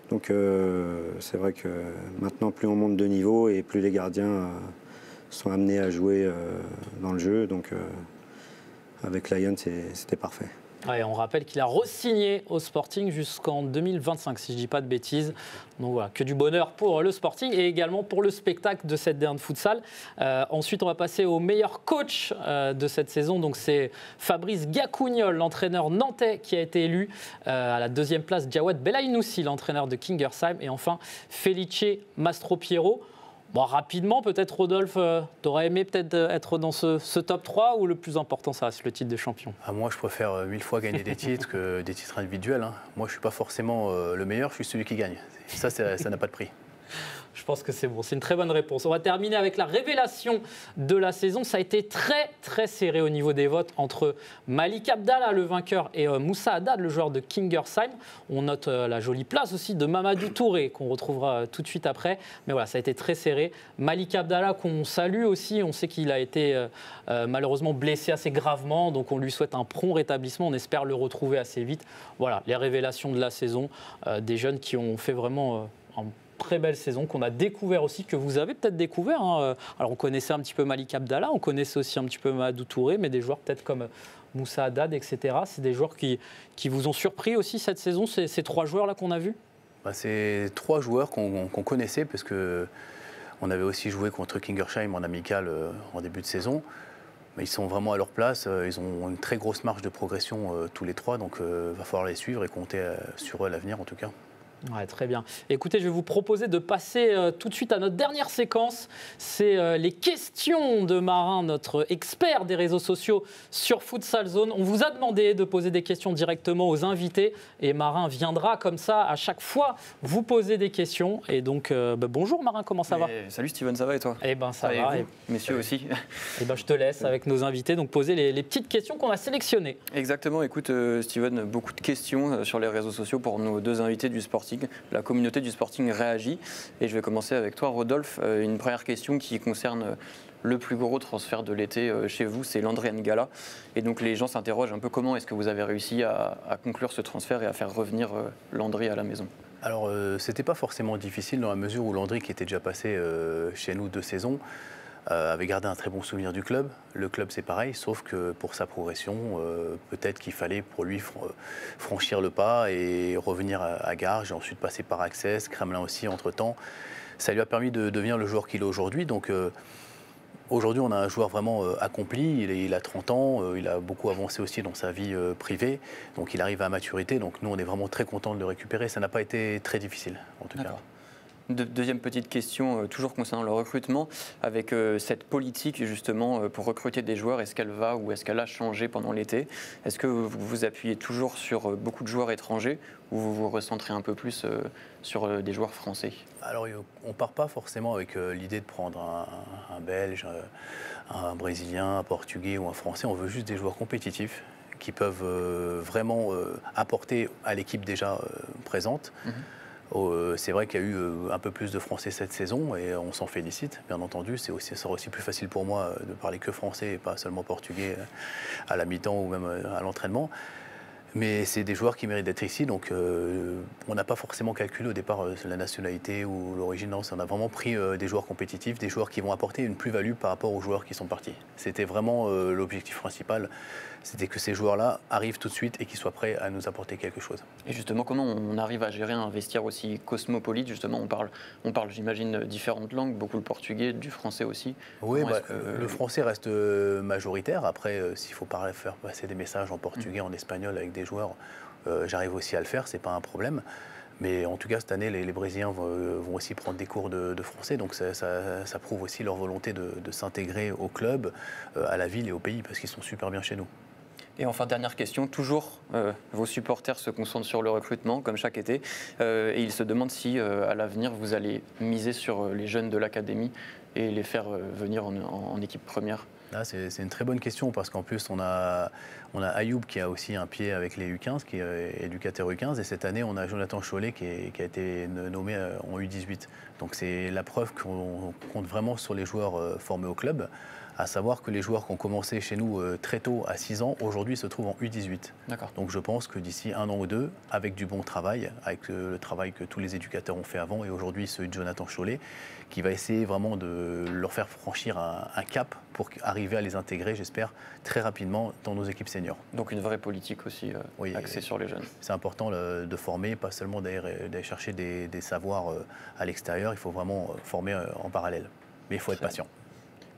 Donc c'est vrai que maintenant, plus on monte de niveau et plus les gardiens sont amenés à jouer dans le jeu. Donc avec Lyon, c'était parfait. Ouais, on rappelle qu'il a re-signé au Sporting jusqu'en 2025, si je ne dis pas de bêtises. Donc voilà, que du bonheur pour le Sporting et également pour le spectacle de cette dernière futsal. Ensuite, on va passer au meilleur coach de cette saison. Donc c'est Fabrice Gacougnol, l'entraîneur nantais, qui a été élu. À la 2e place, Jawad Belaïnoussi, l'entraîneur de Kingersheim. Et enfin, Felice Mastropiero. Bon, rapidement, peut-être, Rodolphe, tu aurais aimé peut-être être dans ce top 3 ou le plus important, ça reste le titre de champion? Moi, je préfère 1000 fois gagner des titres que des titres individuels. Hein. Moi, je ne suis pas forcément le meilleur, je suis celui qui gagne. Ça n'a pas de prix. Je pense que c'est bon, c'est une très bonne réponse. On va terminer avec la révélation de la saison. Ça a été très très serré au niveau des votes entre Malik Abdallah, le vainqueur, et Moussa Haddad, le joueur de Kingersheim. On note la jolie place aussi de Mamadou Touré, qu'on retrouvera tout de suite après. Mais voilà, ça a été très serré. Malik Abdallah, qu'on salue aussi. On sait qu'il a été malheureusement blessé assez gravement, donc on lui souhaite un prompt rétablissement. On espère le retrouver assez vite. Voilà, les révélations de la saison, des jeunes qui ont fait vraiment un très belle saison qu'on a découvert aussi, que vous avez peut-être découvert. Hein. Alors on connaissait un petit peu Malik Abdallah, on connaissait aussi un petit peu Mamadou Touré, mais des joueurs peut-être comme Moussa Haddad, etc. C'est des joueurs qui vous ont surpris aussi cette saison, ces 3 joueurs-là qu'on a vus? C'est 3 joueurs qu'on connaissait, parce qu'on avait aussi joué contre Kingersheim en amical en début de saison. Mais ils sont vraiment à leur place, ils ont une très grosse marge de progression tous les 3, donc il va falloir les suivre et compter sur eux à l'avenir en tout cas. Ouais, très bien. Écoutez, je vais vous proposer de passer tout de suite à notre dernière séquence. C'est les questions de Marin, notre expert des réseaux sociaux sur Futsal Zone. On vous a demandé de poser des questions directement aux invités et Marin viendra comme ça à chaque fois vous poser des questions. Et donc, bonjour Marin, comment ça va? Salut Steven, ça va et toi? Eh bien, ça va. Et messieurs aussi. Eh ben, je te laisse avec nos invités donc poser les petites questions qu'on a sélectionnées. Exactement. Écoute, Steven, beaucoup de questions sur les réseaux sociaux pour nos 2 invités du Sporting. La communauté du Sporting réagit. Et je vais commencer avec toi, Rodolphe. Une première question qui concerne le plus gros transfert de l'été chez vous, c'est Landry N'Gala. Et donc les gens s'interrogent un peu comment est-ce que vous avez réussi à conclure ce transfert et à faire revenir Landry à la maison? Alors, c'était pas forcément difficile dans la mesure où Landry, qui était déjà passé chez nous 2 saisons, avait gardé un très bon souvenir du club. Le club, c'est pareil, sauf que pour sa progression, peut-être qu'il fallait pour lui franchir le pas et revenir à Garges, et ensuite passer par Access, Kremlin aussi, entre-temps. Ça lui a permis de devenir le joueur qu'il est aujourd'hui. Donc, aujourd'hui, on a un joueur vraiment accompli. Il a 30 ans, il a beaucoup avancé aussi dans sa vie privée. Donc, il arrive à maturité. Donc, nous, on est vraiment très contents de le récupérer. Ça n'a pas été très difficile, en tout cas. Deuxième petite question, toujours concernant le recrutement, avec cette politique justement pour recruter des joueurs, est-ce qu'elle va ou est-ce qu'elle a changé pendant l'été? Est-ce que vous vous appuyez toujours sur beaucoup de joueurs étrangers ou vous vous recentrez un peu plus sur des joueurs français? Alors, on ne part pas forcément avec l'idée de prendre un Belge, un Brésilien, un Portugais ou un Français. On veut juste des joueurs compétitifs qui peuvent vraiment apporter à l'équipe déjà présente. C'est vrai qu'il y a eu un peu plus de Français cette saison et on s'en félicite, bien entendu. Ça sera aussi plus facile pour moi de parler que français et pas seulement portugais à la mi-temps ou même à l'entraînement. Mais c'est des joueurs qui méritent d'être ici, donc on n'a pas forcément calculé au départ la nationalité ou l'origine. Non, on a vraiment pris des joueurs compétitifs, des joueurs qui vont apporter une plus-value par rapport aux joueurs qui sont partis. C'était vraiment l'objectif principal, c'était que ces joueurs-là arrivent tout de suite et qu'ils soient prêts à nous apporter quelque chose. Et justement, comment on arrive à gérer un vestiaire aussi cosmopolite? Justement, on parle j'imagine, différentes langues, beaucoup le portugais, du français aussi. Oui, le français reste majoritaire. Après, s'il faut faire passer des messages en portugais, en espagnol avec des joueurs, j'arrive aussi à le faire, c'est pas un problème. Mais en tout cas, cette année, les Brésiliens vont aussi prendre des cours de français, donc ça prouve aussi leur volonté de s'intégrer au club, à la ville et au pays, parce qu'ils sont super bien chez nous. Et enfin, dernière question, toujours vos supporters se concentrent sur le recrutement, comme chaque été, et ils se demandent si, à l'avenir, vous allez miser sur les jeunes de l'académie et les faire venir en équipe première. Là, c'est une très bonne question parce qu'en plus, on a Ayoub qui a aussi un pied avec les U15, qui est éducateur U15. Et cette année, on a Jonathan Chollet qui a été nommé en U18. Donc c'est la preuve qu'on compte vraiment sur les joueurs formés au club. À savoir que les joueurs qui ont commencé chez nous très tôt, à 6 ans, aujourd'hui se trouvent en U18. D'accord. Donc je pense que d'ici 1 an ou 2, avec du bon travail, avec le travail que tous les éducateurs ont fait avant, et aujourd'hui celui de Jonathan Chollet, qui va essayer vraiment de leur faire franchir un cap pour arriver à les intégrer, j'espère, très rapidement dans nos équipes seniors. Donc une vraie politique aussi oui, axée sur les jeunes. C'est important de former, pas seulement d'aller chercher des savoirs à l'extérieur, il faut vraiment former en parallèle. Mais il faut être patient.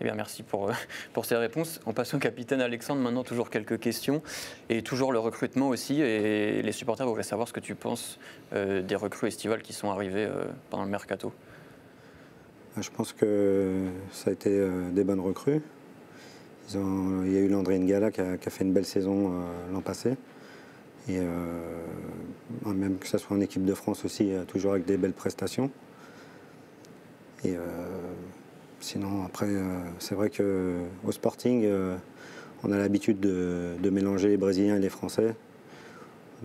Eh bien, merci pour ces réponses. On passe au capitaine Alexandre. Maintenant, toujours quelques questions. Et toujours le recrutement aussi. Et les supporters voudraient savoir ce que tu penses des recrues estivales qui sont arrivées pendant le mercato. Je pense que ça a été des bonnes recrues. Il y a eu Landry Ngala qui a fait une belle saison l'an passé. Et même que ce soit en équipe de France aussi, toujours avec des belles prestations. Et sinon, après, c'est vrai qu'au Sporting, on a l'habitude de mélanger les Brésiliens et les Français.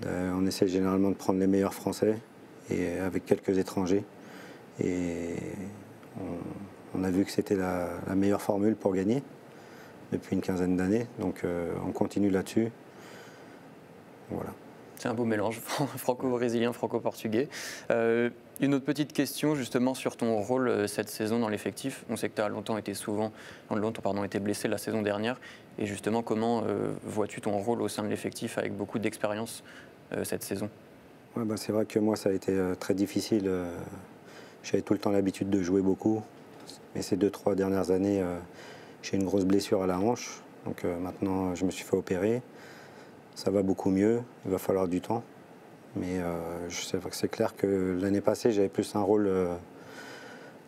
On essaie généralement de prendre les meilleurs Français et avec quelques étrangers. Et on a vu que c'était la meilleure formule pour gagner depuis une quinzaine d'années. Donc on continue là-dessus. Voilà. C'est un beau mélange, franco-brésilien, franco-portugais. Une autre petite question justement sur ton rôle cette saison dans l'effectif. On sait que tu as longtemps été blessé la saison dernière. Et justement, comment vois-tu ton rôle au sein de l'effectif avec beaucoup d'expérience cette saison? Ouais, c'est vrai que moi, ça a été très difficile. J'avais tout le temps l'habitude de jouer beaucoup. Mais ces 2-3 dernières années, j'ai une grosse blessure à la hanche. Donc maintenant, je me suis fait opérer. Ça va beaucoup mieux. Il va falloir du temps. Mais c'est clair que l'année passée, j'avais plus un rôle,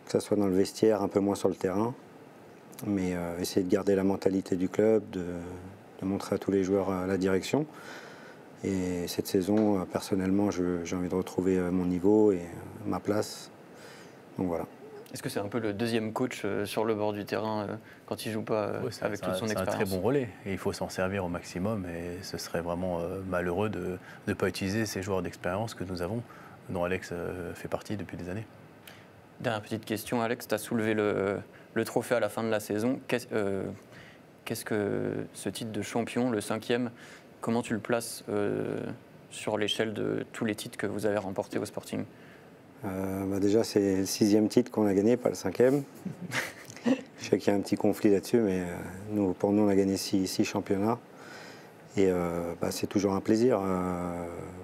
que ce soit dans le vestiaire, un peu moins sur le terrain. Mais essayer de garder la mentalité du club, de montrer à tous les joueurs la direction. Et cette saison, personnellement, j'ai envie de retrouver mon niveau et ma place. Donc voilà. Est-ce que c'est un peu le deuxième coach sur le bord du terrain quand il ne joue pas avec toute son expérience? C'est un très bon relais et il faut s'en servir au maximum et ce serait vraiment malheureux de ne pas utiliser ces joueurs d'expérience que nous avons, dont Alex fait partie depuis des années. Dernière petite question, Alex, tu as soulevé le trophée à la fin de la saison. Qu'est-ce que ce titre de champion, le 5e, comment tu le places sur l'échelle de tous les titres que vous avez remportés au Sporting? Déjà, c'est le 6e titre qu'on a gagné, pas le 5e. Je sais qu'il y a un petit conflit là-dessus, mais pour nous, on a gagné 6 championnats. Et c'est toujours un plaisir.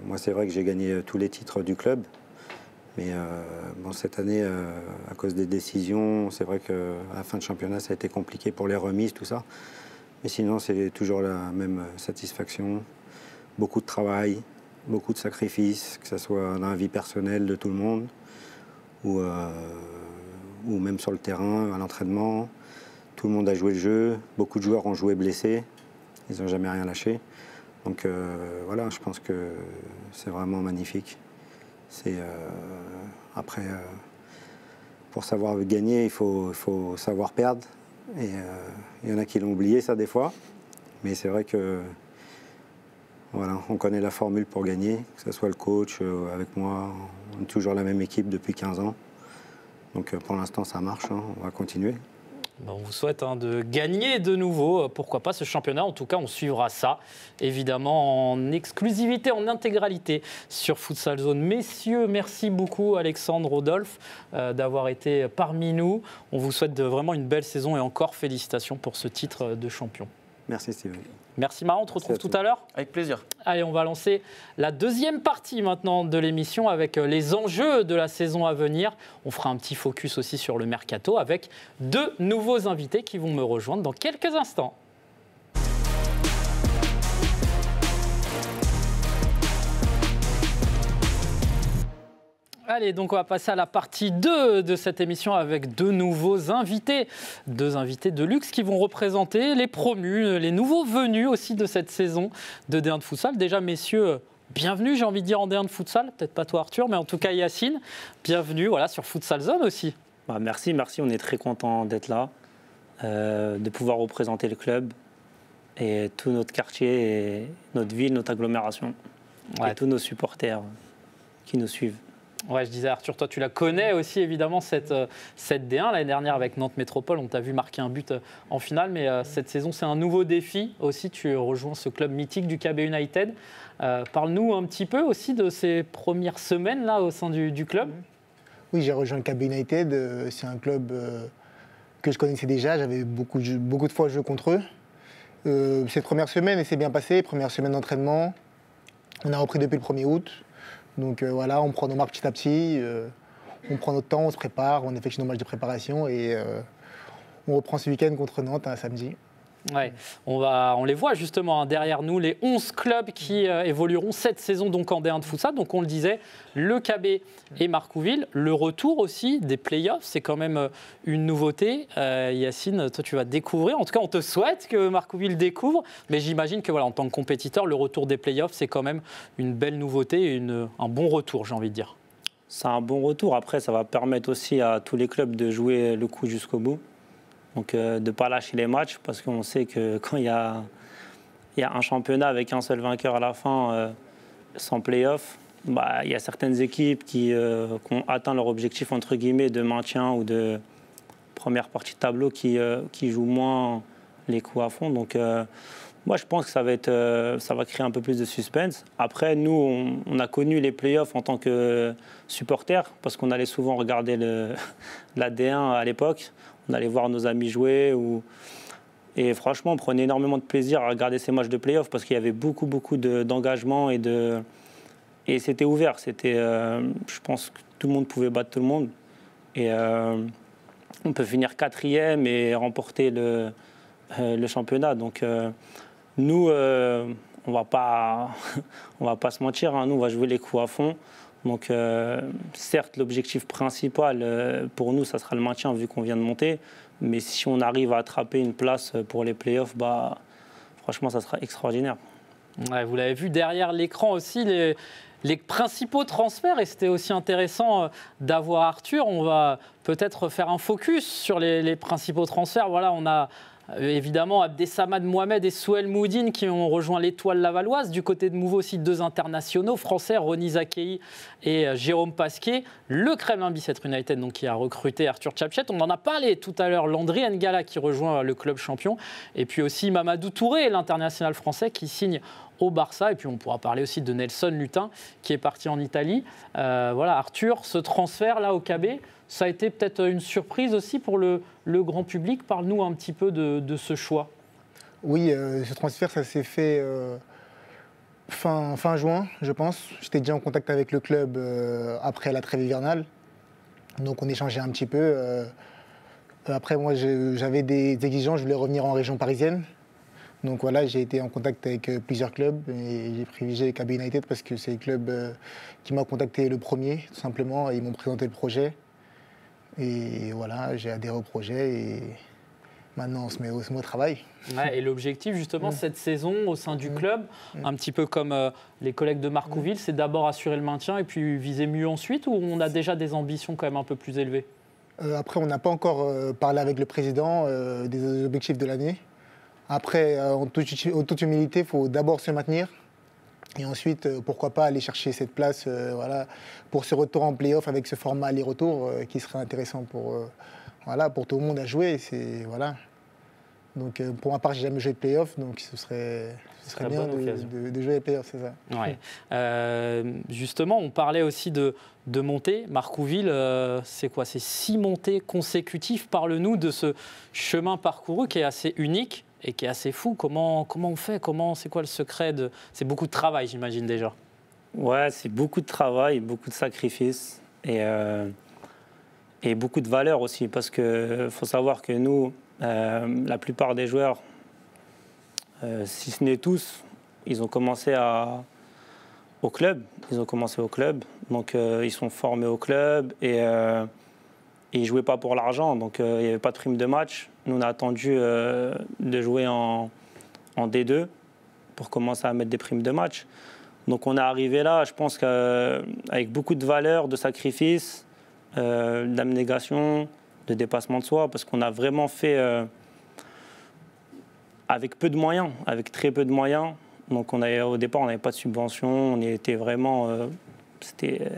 Moi, c'est vrai que j'ai gagné tous les titres du club. Mais cette année, à cause des décisions, c'est vrai qu'à la fin de championnat, ça a été compliqué pour les remises, tout ça. Mais sinon, c'est toujours la même satisfaction. Beaucoup de travail, beaucoup de sacrifices, que ce soit dans la vie personnelle de tout le monde ou même sur le terrain, à l'entraînement. Tout le monde a joué le jeu. Beaucoup de joueurs ont joué blessés. Ils n'ont jamais rien lâché. Donc voilà, je pense que c'est vraiment magnifique. Après, pour savoir gagner, il faut savoir perdre. Et il y en a qui l'ont oublié, ça, des fois. Mais c'est vrai que voilà, on connaît la formule pour gagner, que ce soit le coach, avec moi. On est toujours la même équipe depuis 15 ans. Donc pour l'instant, ça marche. On va continuer. On vous souhaite de gagner de nouveau, pourquoi pas, ce championnat. En tout cas, on suivra ça, évidemment, en exclusivité, en intégralité sur Futsal Zone. Messieurs, merci beaucoup, Alexandre, Rodolphe, d'avoir été parmi nous. On vous souhaite vraiment une belle saison et encore félicitations pour ce titre de champion. Merci, Steven. Merci, Mara. On te retrouve tout à l'heure. Avec plaisir. Allez, on va lancer la deuxième partie maintenant de l'émission avec les enjeux de la saison à venir. On fera un petit focus aussi sur le mercato avec 2 nouveaux invités qui vont me rejoindre dans quelques instants. Allez, donc on va passer à la partie 2 de cette émission avec 2 nouveaux invités. 2 invités de luxe qui vont représenter les promus, les nouveaux venus aussi de cette saison de D1 de Futsal. Déjà, messieurs, bienvenue, j'ai envie de dire, en D1 de Futsal. Peut-être pas toi, Arthur, mais en tout cas, Yacine, bienvenue sur Futsal Zone aussi. Merci, on est très content d'être là, de pouvoir représenter le club et tout notre quartier, et notre ville, notre agglomération, et tous nos supporters qui nous suivent. Ouais, je disais, Arthur, toi tu la connais aussi évidemment cette D1. L'année dernière avec Nantes Métropole, on t'a vu marquer un but en finale, mais cette saison c'est un nouveau défi aussi. Tu rejoins ce club mythique du KB United. Parle-nous un petit peu aussi de ces premières semaines là au sein du club. Oui, j'ai rejoint le KB United. C'est un club que je connaissais déjà. J'avais beaucoup de fois joué contre eux. Cette première semaine, elle s'est bien passée. Première semaine d'entraînement. On a repris depuis le 1er août. Donc voilà, on prend nos marques petit à petit, on prend notre temps, on se prépare, on effectue nos matchs de préparation et on reprend ce week-end contre Nantes un samedi. Ouais, on les voit justement derrière nous, les 11 clubs qui évolueront cette saison donc en D1 de Futsal. Donc on le disait, le KB et Marcouville, le retour aussi des playoffs, c'est quand même une nouveauté. Yacine, toi tu vas découvrir, en tout cas on te souhaite que Marcouville découvre, mais j'imagine que en tant que compétiteur, le retour des playoffs, c'est quand même une belle nouveauté et un bon retour, j'ai envie de dire. C'est un bon retour, après ça va permettre aussi à tous les clubs de jouer le coup jusqu'au bout. Donc de ne pas lâcher les matchs, parce qu'on sait que quand il y a un championnat avec un seul vainqueur à la fin, sans play-off, il y a certaines équipes qui ont atteint leur objectif entre guillemets de maintien ou de première partie de tableau qui jouent moins les coups à fond. Donc moi je pense que ça va créer un peu plus de suspense. Après nous on a connu les play-offs en tant que supporters, parce qu'on allait souvent regarder la D1 à l'époque. On allait voir nos amis jouer. Et franchement, on prenait énormément de plaisir à regarder ces matchs de play-off parce qu'il y avait beaucoup d'engagement et c'était ouvert. Je pense que tout le monde pouvait battre tout le monde. Et on peut finir 4e et remporter le championnat. Donc nous, on va pas se mentir. Nous, on va jouer les coups à fond. Donc certes, l'objectif principal pour nous, ça sera le maintien vu qu'on vient de monter. Mais si on arrive à attraper une place pour les playoffs, franchement, ça sera extraordinaire. Ouais, vous l'avez vu derrière l'écran aussi, les principaux transferts. Et c'était aussi intéressant d'avoir Arthur. On va peut-être faire un focus sur les principaux transferts. Voilà, on a évidemment Abdessamad Mohamed et Souel Moudine qui ont rejoint l'Étoile Lavalloise. Du côté de Mouveau aussi, 2 internationaux français, Ronny Zakei et Jérôme Pasquier. Le Kremlin Bicêtre United donc, qui a recruté Arthur Tchapchet. On en a parlé tout à l'heure. Landry Ngala qui rejoint le club champion. Et puis aussi Mamadou Touré, l'international français qui signe au Barça. Et puis on pourra parler aussi de Nelson Lutin qui est parti en Italie. Voilà, Arthur, ce transfert-là au KB, ça a été peut-être une surprise aussi pour le grand public. Parle-nous un petit peu de ce choix. Oui, ce transfert, ça s'est fait fin juin, je pense. J'étais déjà en contact avec le club après la trêve hivernale. Donc on échangeait un petit peu. Après, moi, j'avais des exigences, je voulais revenir en région parisienne. Donc voilà, j'ai été en contact avec plusieurs clubs et j'ai privilégié KB United parce que c'est le club qui m'a contacté le premier, tout simplement. Ils m'ont présenté le projet. Et voilà, j'ai adhéré au projet et maintenant on se met au travail. Ouais, et l'objectif justement cette saison au sein du club, un petit peu comme les collègues de Marcouville, c'est d'abord assurer le maintien et puis viser mieux ensuite, ou on a déjà des ambitions quand même un peu plus élevées? Après, on n'a pas encore parlé avec le président des objectifs de l'année. Après, en toute humilité, il faut d'abord se maintenir. Et ensuite, pourquoi pas aller chercher cette place voilà, pour ce retour en play-off avec ce format aller-retour qui serait intéressant pour tout le monde à jouer. Voilà. Donc pour ma part, j'ai jamais joué de play-off, donc ce serait bien de jouer les play-off, c'est ça. Ouais. Justement, on parlait aussi de montées. Marcouville, c'est quoi? C'est 6 montées consécutives. Parle-nous de ce chemin parcouru qui est assez unique et qui est assez fou. Comment on fait? C'est quoi le secret C'est beaucoup de travail, j'imagine déjà. Ouais, c'est beaucoup de travail, beaucoup de sacrifices et beaucoup de valeur aussi. Parce qu'il faut savoir que nous, la plupart des joueurs, si ce n'est tous, ils ont commencé au club. Ils ont commencé au club. Donc ils sont formés au club et ils ne jouaient pas pour l'argent. Donc il n'y avait pas de prime de match. Nous, on a attendu de jouer en D2 pour commencer à mettre des primes de match. Donc on est arrivé là, je pense qu'avec beaucoup de valeur, de sacrifice, d'abnégation, de dépassement de soi, parce qu'on a vraiment fait avec peu de moyens, avec très peu de moyens. Donc au départ, on n'avait pas de subvention, on était vraiment... c'était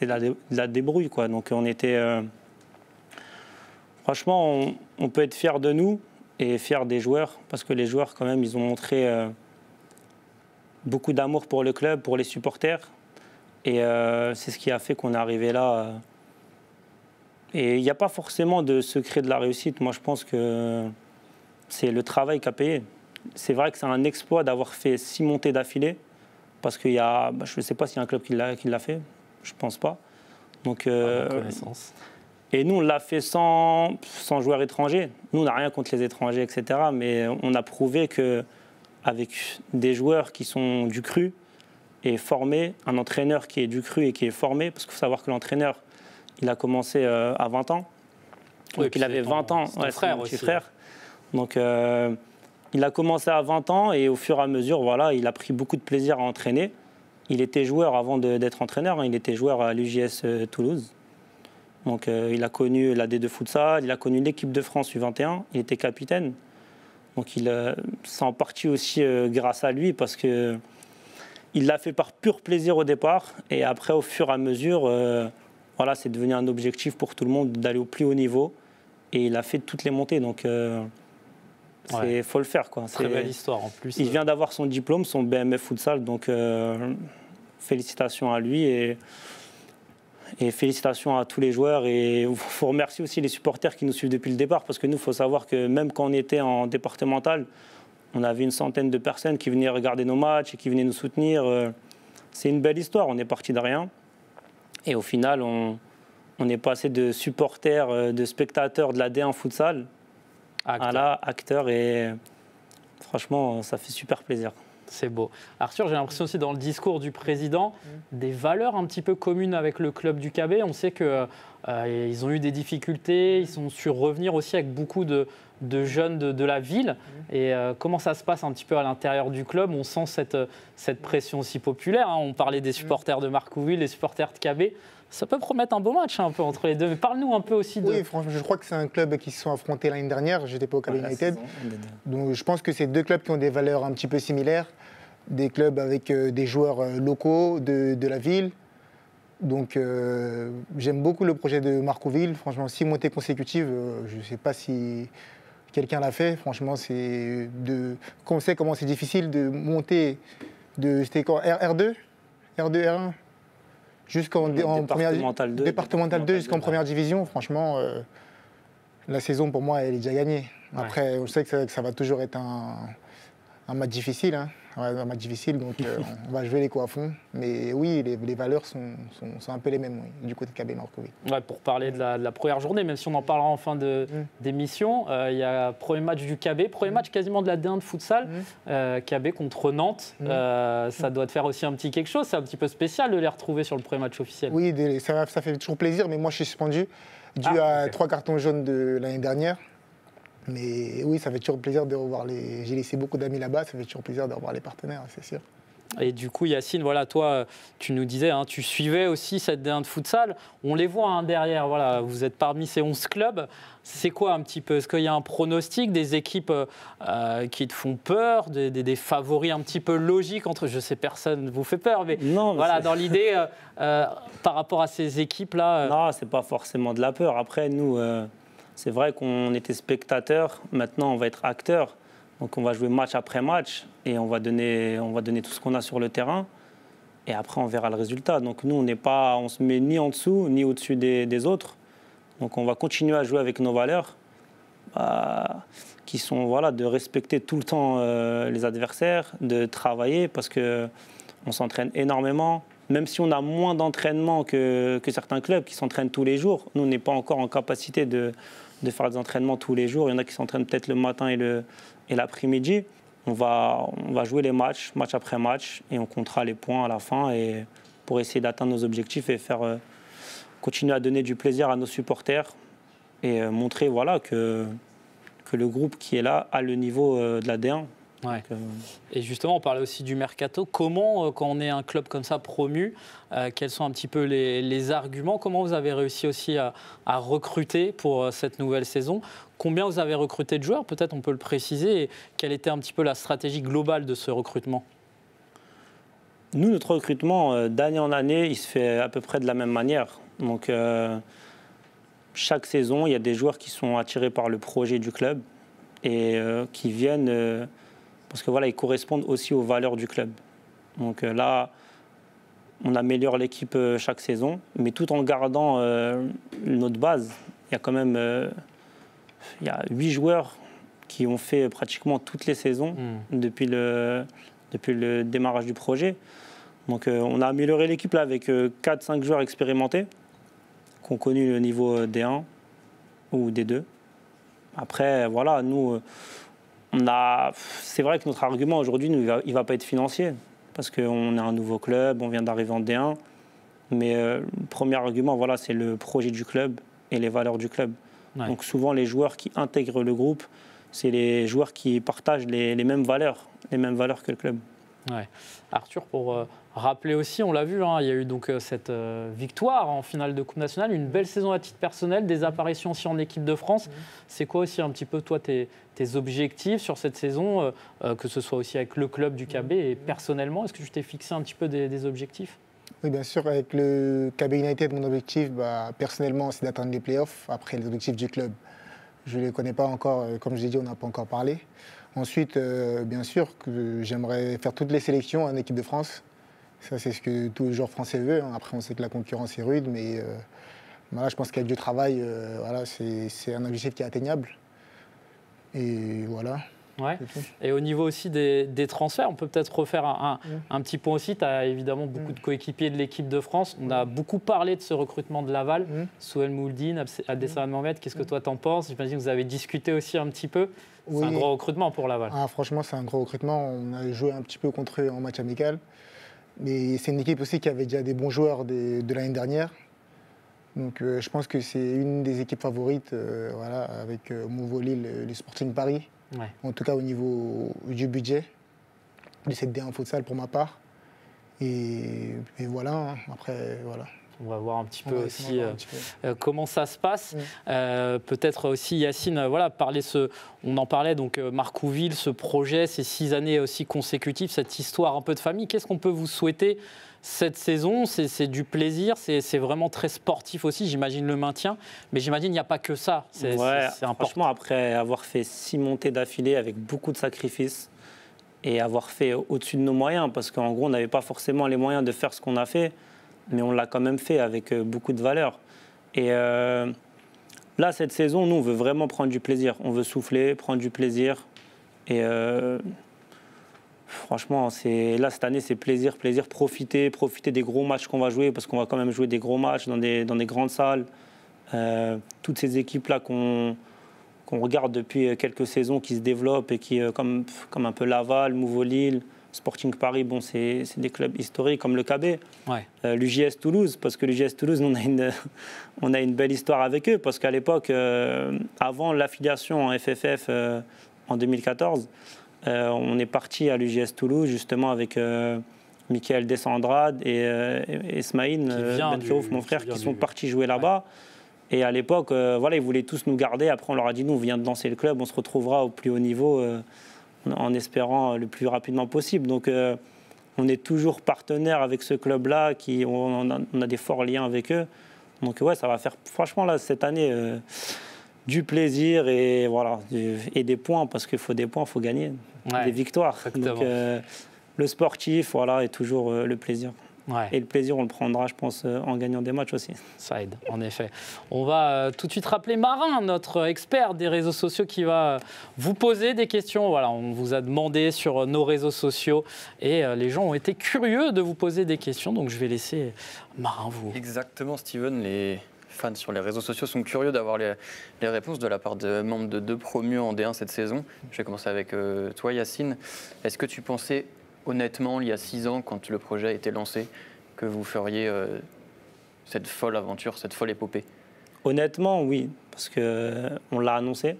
de la débrouille, quoi. Donc on était... franchement, on peut être fier de nous et fier des joueurs, parce que les joueurs, quand même, ils ont montré beaucoup d'amour pour le club, pour les supporters. Et c'est ce qui a fait qu'on est arrivé là. Et il n'y a pas forcément de secret de la réussite. Moi, je pense que c'est le travail qui a payé. C'est vrai que c'est un exploit d'avoir fait 6 montées d'affilée, parce qu'il y a, je ne sais pas s'il y a un club qui l'a fait, je ne pense pas. Donc, connaissance. Et nous, on l'a fait sans joueurs étrangers. Nous, on n'a rien contre les étrangers, etc. Mais on a prouvé qu'avec des joueurs qui sont du cru et formés, un entraîneur qui est du cru et qui est formé, parce qu'il faut savoir que l'entraîneur, il a commencé à 20 ans. Oui, donc il avait 20 ans, c'est mon petit frère. Donc il a commencé à 20 ans et au fur et à mesure, voilà, il a pris beaucoup de plaisir à entraîner. Il était joueur avant d'être entraîneur, hein. Il était joueur à l'UJS Toulouse. Donc il a connu la D2 futsal, il a connu l'équipe de France U21, il était capitaine. Donc c'est en partie aussi grâce à lui, parce que il l'a fait par pur plaisir au départ. Et après, au fur et à mesure, voilà, c'est devenu un objectif pour tout le monde d'aller au plus haut niveau. Et il a fait toutes les montées, donc il faut le faire, quoi. Très belle histoire en plus. Il vient d'avoir son diplôme, son BMF futsal, donc félicitations à lui et félicitations à tous les joueurs. Et il faut remercier aussi les supporters qui nous suivent depuis le départ, parce que nous, il faut savoir que même quand on était en départemental, on avait une centaine de personnes qui venaient regarder nos matchs et qui venaient nous soutenir. C'est une belle histoire, on est parti de rien. Et au final, on est passé de supporters, de spectateurs de la D1 futsal à là, acteurs. Et franchement, ça fait super plaisir. C'est beau. Arthur, j'ai l'impression aussi dans le discours du président, des valeurs un petit peu communes avec le club du KB. On sait qu'ils ont eu des difficultés, ils ont su revenir aussi avec beaucoup de jeunes de la ville. Et comment ça se passe un petit peu à l'intérieur du club? On sent cette pression aussi populaire, hein. On parlait des supporters de Marcouville, les supporters de KB. Ça peut promettre un beau match, hein, un peu entre les deux. Mais parle-nous un peu aussi de... Oui, franchement, je crois que c'est un club qui se sont affrontés l'année dernière. J'étais pas au KB United. Donc je pense que c'est 2 clubs qui ont des valeurs un petit peu similaires. Des clubs avec des joueurs locaux de la ville. Donc j'aime beaucoup le projet de Marcouville. Franchement, 6 montées consécutives, je ne sais pas qui quelqu'un l'a fait. Franchement, on sait comment c'est difficile de monter c'était quoi, R2, R1, jusqu'en départemental 2 jusqu'en première division. Franchement, la saison pour moi, elle est déjà gagnée. Après, on sait que ça va toujours être un match difficile. Hein. Un match difficile, donc on va jouer les coups à fond. Mais oui, les valeurs sont un peu les mêmes du côté de KB Nord. Oui. Ouais, pour parler de la première journée, même si on en parlera en fin d'émission, il y a premier match du KB, premier match quasiment de la D1 de futsal, KB contre Nantes. Ça doit te faire aussi un petit quelque chose, c'est un petit peu spécial de les retrouver sur le premier match officiel. Oui, ça fait toujours plaisir, mais moi je suis suspendu dû à 3 cartons jaunes de l'année dernière. Mais oui, ça fait toujours plaisir de revoir J'ai laissé beaucoup d'amis là-bas, ça fait toujours plaisir de revoir les partenaires, c'est sûr. Et du coup, Yacine, voilà, toi, tu nous disais, hein, tu suivais aussi cette D1 de futsal. On les voit derrière, voilà, vous êtes parmi ces 11 clubs. C'est quoi un petit peu? Est-ce qu'il y a un pronostic, des équipes qui te font peur, des favoris un petit peu logiques entre... Je sais, personne ne vous fait peur, mais non, voilà, dans l'idée, par rapport à ces équipes-là... Non, c'est pas forcément de la peur. Après, nous... C'est vrai qu'on était spectateurs, maintenant on va être acteurs. Donc on va jouer match après match et on va donner tout ce qu'on a sur le terrain. Et après on verra le résultat. Donc nous on se met ni en dessous ni au-dessus des autres. Donc on va continuer à jouer avec nos valeurs qui sont de respecter tout le temps les adversaires, de travailler parce qu'on s'entraîne énormément. Même si on a moins d'entraînement que certains clubs qui s'entraînent tous les jours, nous on n'est pas encore en capacité de faire des entraînements tous les jours. Il y en a qui s'entraînent peut-être le matin et l'après-midi. On va jouer les matchs, match après match, et on comptera les points à la fin pour essayer d'atteindre nos objectifs et continuer à donner du plaisir à nos supporters et montrer que le groupe qui est là a le niveau de la D1. Ouais. Et justement, on parlait aussi du mercato. Comment, quand on est un club comme ça promu, quels sont un petit peu les arguments? Comment vous avez réussi aussi à recruter pour cette nouvelle saison? Combien vous avez recruté de joueurs? Peut-être on peut le préciser. Et quelle était un petit peu la stratégie globale de ce recrutement? Nous, notre recrutement, d'année en année, il se fait à peu près de la même manière. Donc, chaque saison, il y a des joueurs qui sont attirés par le projet du club et qui viennent... parce que ils correspondent aussi aux valeurs du club. Donc là, on améliore l'équipe chaque saison, mais tout en gardant notre base. Il y a quand même 8 joueurs qui ont fait pratiquement toutes les saisons depuis le démarrage du projet. Donc on a amélioré l'équipe là avec 4-5 joueurs expérimentés qui ont connu le niveau D1 ou D2. Après, nous... C'est vrai que notre argument aujourd'hui, il ne va pas être financier, parce qu'on est un nouveau club, on vient d'arriver en D1. Mais le premier argument, c'est le projet du club et les valeurs du club. Ouais. Donc souvent, les joueurs qui intègrent le groupe, c'est les joueurs qui partagent les mêmes valeurs que le club. Ouais. Arthur, pour rappeler aussi, on l'a vu, il y a eu donc cette victoire en finale de Coupe nationale, une belle saison à titre personnel, des apparitions aussi en équipe de France. C'est quoi aussi un petit peu, toi, tes objectifs sur cette saison, que ce soit aussi avec le club du KB et personnellement? Est-ce que tu t'es fixé un petit peu des objectifs? Oui, bien sûr. Avec le KB United, mon objectif, personnellement, c'est d'atteindre les playoffs. Après, les objectifs du club, je ne les connais pas encore. Comme je l'ai dit, on n'a pas encore parlé. Ensuite, bien sûr, que j'aimerais faire toutes les sélections en équipe de France. Ça, c'est ce que tous les joueurs français veulent. Après, on sait que la concurrence est rude, mais je pense qu'avec du travail, c'est un objectif qui est atteignable. Et voilà. Ouais. Et au niveau aussi des transferts, on peut peut-être refaire un petit point aussi. Tu as évidemment beaucoup de coéquipiers de l'équipe de France. On a beaucoup parlé de ce recrutement de Laval. Souel Mouldine, Abdeslam Mohamed, qu'est-ce que toi t'en penses? J'imagine que vous avez discuté aussi un petit peu. C'est un gros recrutement pour Laval. Franchement, c'est un gros recrutement. On a joué un petit peu contre eux en match amical. Mais c'est une équipe aussi qui avait déjà des bons joueurs de l'année dernière. Donc je pense que c'est une des équipes favorites avec Mouveau Lille, le Sporting Paris. Ouais. En tout cas au niveau du budget de cette D1 futsal pour ma part. Et voilà, après, voilà. On va voir un petit peu aussi comment ça se passe. Peut-être aussi, Yacine, on en parlait, donc Marcouville, ce projet, ces 6 années aussi consécutives, cette histoire un peu de famille. Qu'est-ce qu'on peut vous souhaiter cette saison? C'est du plaisir, c'est vraiment très sportif aussi, j'imagine le maintien. Mais j'imagine qu'il n'y a pas que ça. C'est important. Franchement, après avoir fait 6 montées d'affilée avec beaucoup de sacrifices et avoir fait au-dessus de nos moyens, parce qu'en gros, on n'avait pas forcément les moyens de faire ce qu'on a fait, mais on l'a quand même fait avec beaucoup de valeur. Et là, cette saison, nous, on veut vraiment prendre du plaisir. On veut souffler, prendre du plaisir. Et franchement, là, cette année, c'est plaisir, profiter des gros matchs qu'on va jouer, parce qu'on va quand même jouer des gros matchs dans des grandes salles. Toutes ces équipes-là qu'on regarde depuis quelques saisons, qui se développent et qui, comme un peu Laval, Mouveau-Lille, Sporting Paris, bon, c'est des clubs historiques comme le KB. L'UJS Toulouse, parce que l'UJS Toulouse, on a une belle histoire avec eux, parce qu'à l'époque, avant l'affiliation en FFF en 2014, on est parti à l'UJS Toulouse, justement avec Michael Descendrade et Ismaïn Benkerouf, mon frère, qui sont partis jouer là-bas. Et à l'époque, ils voulaient tous nous garder. Après, on leur a dit, nous, on vient de lancer le club, on se retrouvera au plus haut niveau en espérant le plus rapidement possible. Donc, on est toujours partenaire avec ce club-là, on a des forts liens avec eux. Donc, ça va faire, franchement, là, cette année, du plaisir et, et des points, parce qu'il faut des points, il faut gagner, des victoires. Donc, le sportif, est toujours le plaisir. Et le plaisir, on le prendra, je pense, en gagnant des matchs aussi. Ça aide, en effet. On va tout de suite rappeler Marin, notre expert des réseaux sociaux, qui va vous poser des questions. Voilà, on vous a demandé sur nos réseaux sociaux et les gens ont été curieux de vous poser des questions. Donc, je vais laisser Marin vous. Exactement, Steven. Les fans sur les réseaux sociaux sont curieux d'avoir les réponses de la part de membres de 2 promus en D1 cette saison. Je vais commencer avec toi, Yacine. Est-ce que tu pensais honnêtement, il y a 6 ans, quand le projet a été lancé, que vous feriez cette folle aventure, cette folle épopée? Honnêtement, oui, parce qu'on l'a annoncé.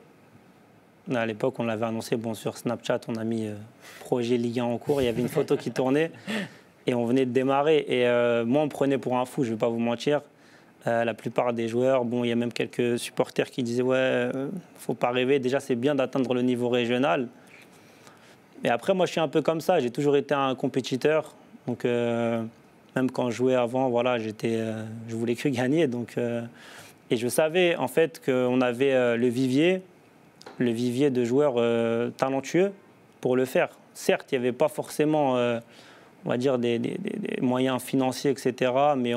À l'époque, on l'avait annoncé. Bon, sur Snapchat, on a mis projet Ligue 1 en cours. Il y avait une photo qui tournait et on venait de démarrer. Et moi, on me prenait pour un fou, je ne vais pas vous mentir. La plupart des joueurs, il y a même quelques supporters qui disaient « Ouais, faut pas rêver. Déjà, c'est bien d'atteindre le niveau régional. » Et après, moi, je suis un peu comme ça. J'ai toujours été un compétiteur. Donc, même quand je jouais avant, je voulais que gagner. Donc, et je savais, en fait, qu'on avait le vivier de joueurs talentueux pour le faire. Certes, il n'y avait pas forcément, on va dire, des moyens financiers, etc. Mais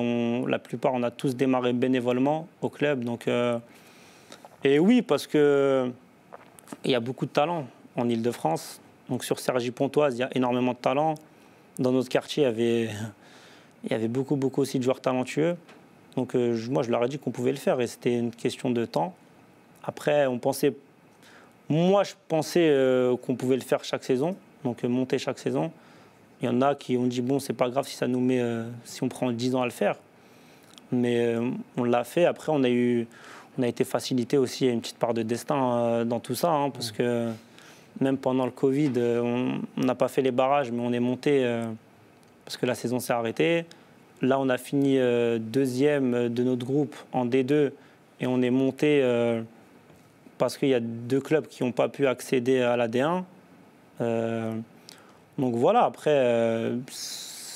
la plupart, on a tous démarré bénévolement au club. Donc, et oui, parce qu'il y a beaucoup de talent en Ile-de-France. Donc sur Cergy-Pontoise, il y a énormément de talent. Dans notre quartier, il y avait beaucoup aussi de joueurs talentueux. Donc moi, je leur ai dit qu'on pouvait le faire et c'était une question de temps. Après, je pensais qu'on pouvait le faire chaque saison, donc monter chaque saison. Il y en a qui ont dit, bon, c'est pas grave si ça nous met, si on prend 10 ans à le faire. Mais on l'a fait. Après, on a été facilité aussi, il y a une petite part de destin dans tout ça, parce que même pendant le Covid, on n'a pas fait les barrages, mais on est monté parce que la saison s'est arrêtée. Là, on a fini 2e de notre groupe en D2 et on est monté parce qu'il y a 2 clubs qui n'ont pas pu accéder à la D1. Donc voilà, après,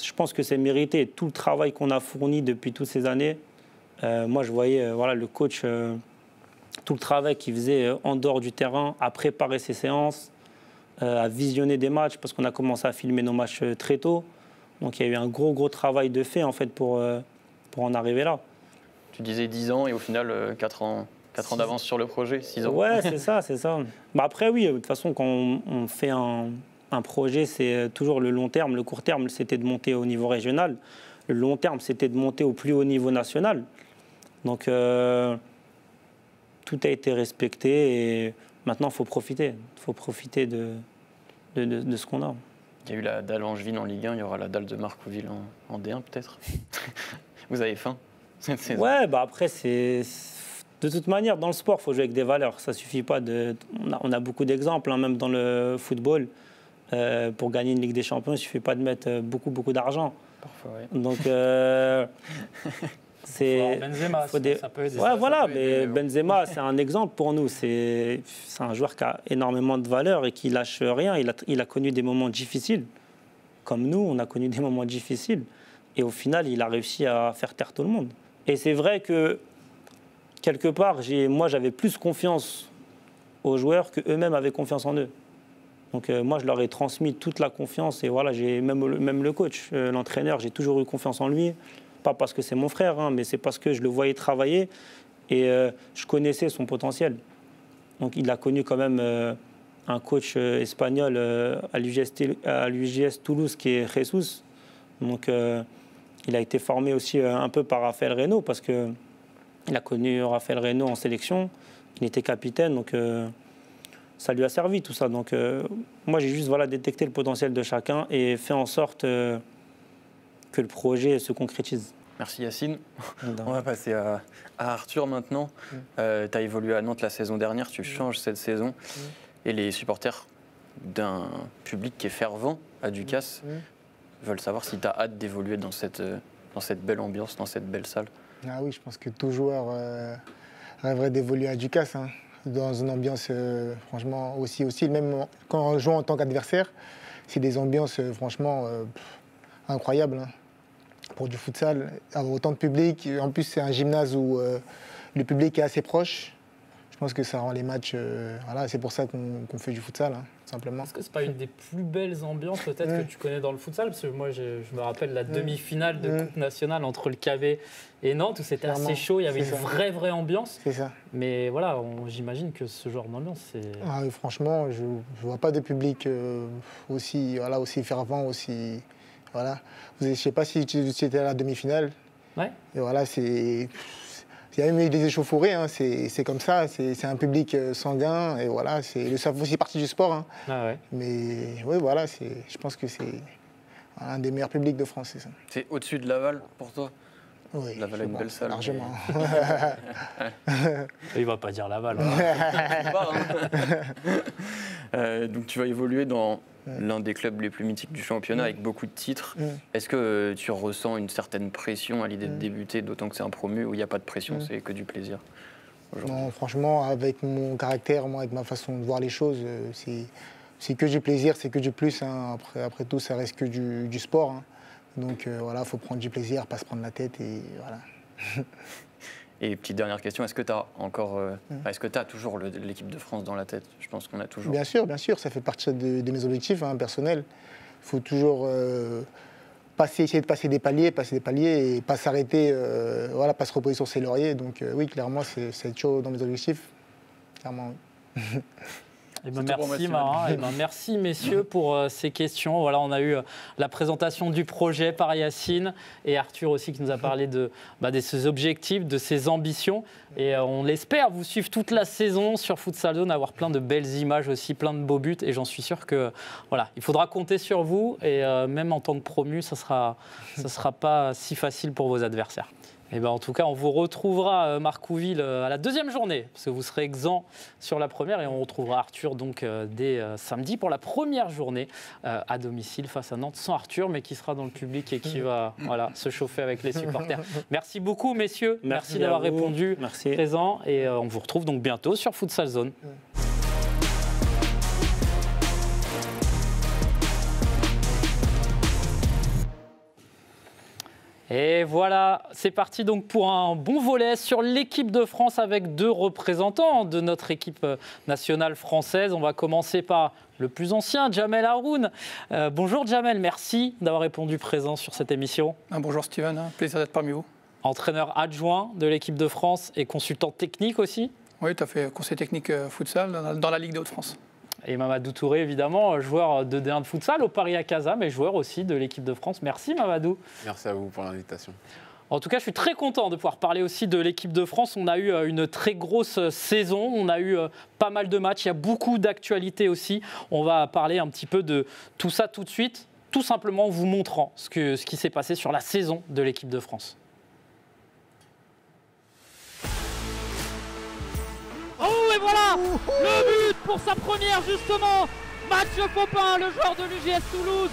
je pense que c'est mérité. Tout le travail qu'on a fourni depuis toutes ces années, moi, je voyais le coach, tout le travail qu'il faisait en dehors du terrain, à préparer ses séances, à visionner des matchs, parce qu'on a commencé à filmer nos matchs très tôt. Donc il y a eu un gros travail de fait, en fait, pour en arriver là. Tu disais 10 ans et au final, 4 ans d'avance sur le projet, 6 ans. Ouais, c'est ça. Après, oui, de toute façon, quand on fait un projet, c'est toujours le long terme. Le court terme, c'était de monter au niveau régional. Le long terme, c'était de monter au plus haut niveau national. Donc, tout a été respecté et maintenant, il faut profiter. Il faut profiter de ce qu'on a. Il y a eu la dalle Angevine en Ligue 1, il y aura la dalle de Marcouville en D1 peut-être. Vous avez faim cette saison? Ouais, après, c'est... De toute manière, dans le sport, il faut jouer avec des valeurs. Ça suffit pas de... On a beaucoup d'exemples, même dans le football. Pour gagner une Ligue des Champions, il ne suffit pas de mettre beaucoup d'argent. Parfois, oui. Donc, C'est Benzema, ça peut aider. Ouais, voilà, mais Benzema, c'est un exemple pour nous. C'est un joueur qui a énormément de valeur et qui lâche rien. Il a connu des moments difficiles, comme nous, on a connu des moments difficiles. Et au final, il a réussi à faire taire tout le monde. Et c'est vrai que, quelque part, moi, j'avais plus confiance aux joueurs qu'eux-mêmes avaient confiance en eux. Donc moi, je leur ai transmis toute la confiance. Et voilà, même le coach, l'entraîneur, j'ai toujours eu confiance en lui. Pas parce que c'est mon frère, hein, mais c'est parce que je le voyais travailler et je connaissais son potentiel. Donc il a connu quand même un coach espagnol à l'UGS Toulouse qui est Jesus. Donc il a été formé aussi un peu par Raphaël Reynaud parce qu'il a connu Raphaël Reynaud en sélection. Il était capitaine, donc ça lui a servi tout ça. Donc moi j'ai juste détecté le potentiel de chacun et fait en sorte que le projet se concrétise. Merci Yacine. On va passer à Arthur maintenant. Tu as évolué à Nantes la saison dernière, tu changes cette saison. Et les supporters d'un public qui est fervent à Ducasse veulent savoir si tu as hâte d'évoluer dans cette belle ambiance, dans cette belle salle. Ah oui, je pense que tout joueur rêverait d'évoluer à Ducasse, hein, dans une ambiance franchement aussi hostile. Même quand on joue en tant qu'adversaire, c'est des ambiances franchement incroyables. Hein. Pour du futsal, avoir autant de public. En plus, c'est un gymnase où le public est assez proche. Je pense que ça rend les matchs... voilà, c'est pour ça qu'on fait du futsal, hein, simplement. Est-ce que c'est pas une des plus belles ambiances peut-être que tu connais dans le futsal? Parce que moi, je me rappelle la demi-finale de Coupe nationale entre le KV et Nantes, où c'était assez chaud, il y avait une vraie ambiance. C'est ça. Mais voilà, j'imagine que ce genre d'ambiance, c'est... Ah, franchement, je ne vois pas de public aussi fervent, aussi... Voilà. Je ne sais pas si tu étais à la demi-finale. Ouais. Et voilà, c'est... Il y a même eu des échauffourées, hein. C'est comme ça, c'est un public sanguin, et voilà, ça fait aussi partie du sport. Hein. Ah ouais. Mais oui, voilà, je pense que c'est un des meilleurs publics de France, c'est ça. C'est au-dessus de Laval pour toi? Oui, Laval a une belle salle. Largement. Il va pas dire Laval. Donc tu vas évoluer dans l'un des clubs les plus mythiques du championnat avec beaucoup de titres. Est-ce que tu ressens une certaine pression à l'idée de débuter, d'autant que c'est un promu où il n'y a pas de pression, c'est que du plaisir? Non, franchement, avec mon caractère, moi, avec ma façon de voir les choses, c'est que du plaisir, c'est que du plus. Hein. Après tout, ça reste que du sport. Hein. Donc voilà, il faut prendre du plaisir, pas se prendre la tête et voilà. Et petite dernière question, est-ce que tu as encore, est-ce que tu as toujours l'équipe de France dans la tête? Je pense qu'on a toujours. Bien sûr, ça fait partie de mes objectifs personnels. Il faut toujours essayer de passer des paliers et pas s'arrêter, voilà, pas se reposer sur ses lauriers. Donc oui, clairement, c'est chaud dans mes objectifs. Clairement, oui. Merci Marin, merci messieurs pour ces questions. Voilà, on a eu la présentation du projet par Yacine et Arthur aussi qui nous a parlé de ses objectifs, de ses ambitions. Et on l'espère vous suivre toute la saison sur Futsal Zone, avoir plein de belles images aussi, plein de beaux buts. Et j'en suis sûr que voilà, il faudra compter sur vous. Et même en tant que promu, ça sera pas si facile pour vos adversaires. Et en tout cas, on vous retrouvera, Marcouville, à la deuxième journée, parce que vous serez exempt sur la première, et on retrouvera Arthur donc, dès samedi pour la première journée à domicile face à Nantes, sans Arthur, mais qui sera dans le public et qui va se chauffer avec les supporters. Merci beaucoup, messieurs. Merci d'avoir répondu présent, et on vous retrouve donc bientôt sur Futsal Zone. Et voilà, c'est parti donc pour un bon volet sur l'équipe de France avec 2 représentants de notre équipe nationale française. On va commencer par le plus ancien, Jamel Haroun. Bonjour Jamel, merci d'avoir répondu présent sur cette émission. Bonjour Steven, plaisir d'être parmi vous. Entraîneur adjoint de l'équipe de France et consultant technique aussi. Oui, tu as fait conseil technique futsal dans la Ligue des Hauts-de-France. Et Mamadou Touré, évidemment, joueur de D1 de futsal au Paris Casa, mais joueur aussi de l'équipe de France. Merci Mamadou. Merci à vous pour l'invitation. En tout cas, je suis très content de pouvoir parler aussi de l'équipe de France. On a eu une très grosse saison, on a eu pas mal de matchs, il y a beaucoup d'actualités aussi. On va parler un petit peu de tout ça tout de suite, tout simplement en vous montrant ce qui s'est passé sur la saison de l'équipe de France. Oh et voilà le but pour sa première justement. Mathieu Popin, le joueur de l'UGS Toulouse.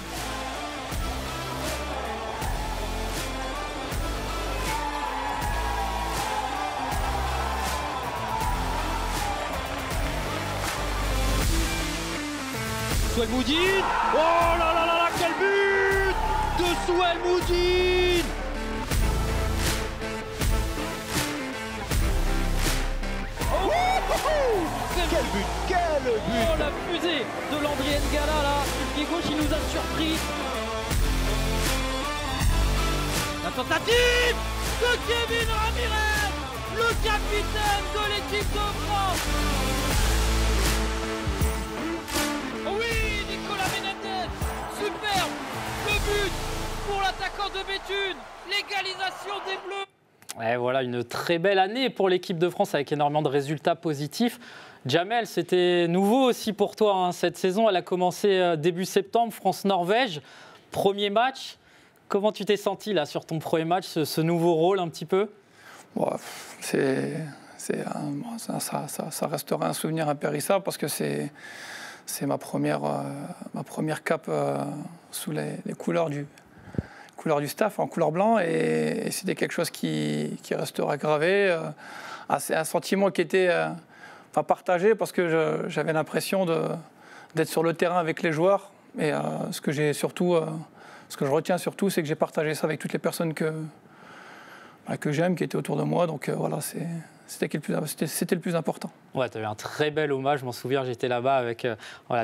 Souel Moudine. Oh là là là là, quel but de Souel Moudine. Quel but. Oh, la fusée de Landry N'Gala là, du pied gauche, il nous a surpris. La tentative de Kevin Ramirez, le capitaine de l'équipe de France. Oh oui, Nicolas Menendez, superbe, le but pour l'attaquant de Béthune, l'égalisation des Bleus. Et voilà, une très belle année pour l'équipe de France avec énormément de résultats positifs. Jamel, c'était nouveau aussi pour toi hein, cette saison. Elle a commencé début septembre, France-Norvège. Premier match. Comment tu t'es senti là sur ton premier match, ce nouveau rôle un petit peu? Bon, ça restera un souvenir impérissable parce que c'est ma première cape sous les couleurs du staff en couleur blanc et c'était quelque chose qui restera gravé. C'est un sentiment qui était partagé parce que j'avais l'impression d'être sur le terrain avec les joueurs. Et ce que je retiens surtout, c'est que j'ai partagé ça avec toutes les personnes que j'aime, qui étaient autour de moi. Donc voilà, c'était le plus important. Ouais, tu as eu un très bel hommage. Je m'en souviens, j'étais là-bas avec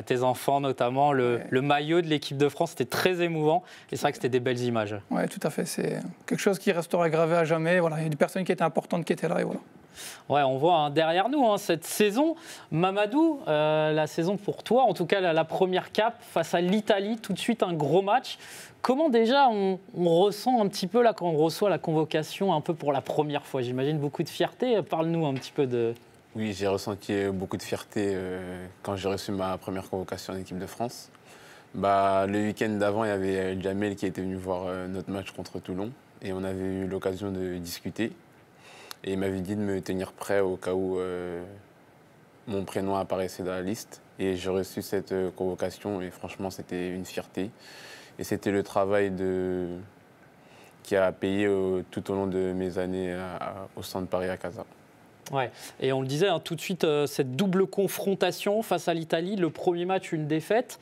tes enfants notamment. Le maillot de l'équipe de France, c'était très émouvant. Et c'est vrai que c'était des belles images. Oui, tout à fait. C'est quelque chose qui restera gravé à jamais. Voilà, il y a des personnes qui étaient importantes qui étaient là. Et voilà. Ouais, on voit derrière nous cette saison. Mamadou, la saison pour toi, en tout cas la première cape face à l'Italie, tout de suite un gros match. Comment déjà on ressent un petit peu là quand on reçoit la convocation un peu pour la première fois? J'imagine beaucoup de fierté. Parle-nous un petit peu de... Oui, j'ai ressenti beaucoup de fierté quand j'ai reçu ma première convocation en équipe de France. Le week-end d'avant, il y avait Jamel qui était venu voir notre match contre Toulon et on avait eu l'occasion de discuter. Et il m'avait dit de me tenir prêt au cas où mon prénom apparaissait dans la liste. Et j'ai reçu cette convocation et franchement, c'était une fierté. Et c'était le travail qui a payé tout au long de mes années au Centre Paris à Casa. Ouais. Et on le disait tout de suite, cette double confrontation face à l'Italie, le premier match, une défaite.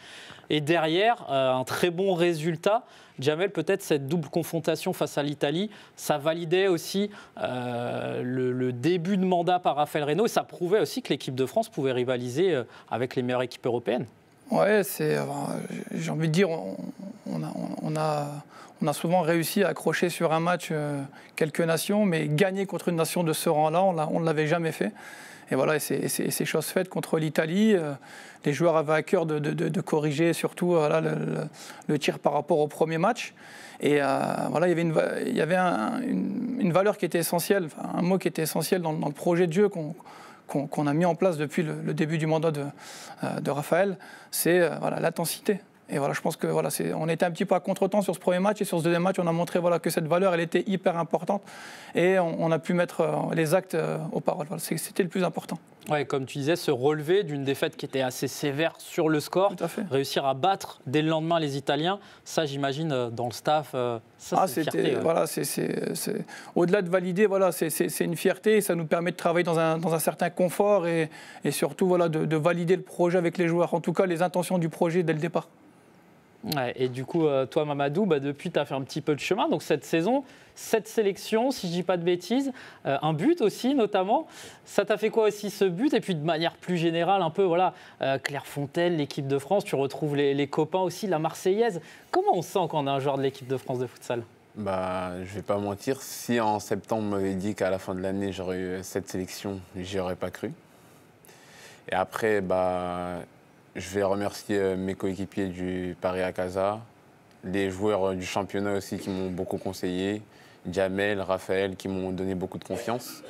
Et derrière, un très bon résultat. Jamel, peut-être cette double confrontation face à l'Italie, ça validait aussi le début de mandat par Raphaël Reynaud et ça prouvait aussi que l'équipe de France pouvait rivaliser avec les meilleures équipes européennes. Ouais, j'ai envie de dire, on a souvent réussi à accrocher sur un match quelques nations, mais gagner contre une nation de ce rang-là, on ne l'avait jamais fait. Et voilà, c'est chose faite contre l'Italie. Les joueurs avaient à cœur de corriger surtout le tir par rapport au premier match. Et voilà, il y avait une valeur qui était essentielle, un mot qui était essentiel dans le projet de jeu qu'on a mis en place depuis le début du mandat de Raphaël, c'est l'intensité. Et voilà, je pense que on était un petit peu à contre-temps sur ce premier match et sur ce deuxième match, on a montré que cette valeur, elle était hyper importante et on a pu mettre les actes aux paroles. Voilà, c'était le plus important. Ouais, comme tu disais, se relever d'une défaite qui était assez sévère sur le score, réussir à battre dès le lendemain les Italiens, ça j'imagine dans le staff, ça c'est une fierté. Voilà, au-delà de valider, c'est une fierté et ça nous permet de travailler dans un certain confort et surtout de valider le projet avec les joueurs, en tout cas les intentions du projet dès le départ. Ouais, et du coup, toi Mamadou, depuis tu as fait un petit peu de chemin, donc cette saison, 7 sélections, si je ne dis pas de bêtises, un but aussi notamment. Ça t'a fait quoi aussi ce but? Et puis de manière plus générale, un peu Clairefontaine, l'équipe de France, tu retrouves les copains aussi, la Marseillaise. Comment on sent quand on est un joueur de l'équipe de France de futsal? Je ne vais pas mentir, si en septembre on m'avait dit qu'à la fin de l'année j'aurais eu 7 sélections, j'y aurais pas cru. Et après, je vais remercier mes coéquipiers du Paris à Casa, les joueurs du championnat aussi qui m'ont beaucoup conseillé, Jamel, Raphaël qui m'ont donné beaucoup de confiance.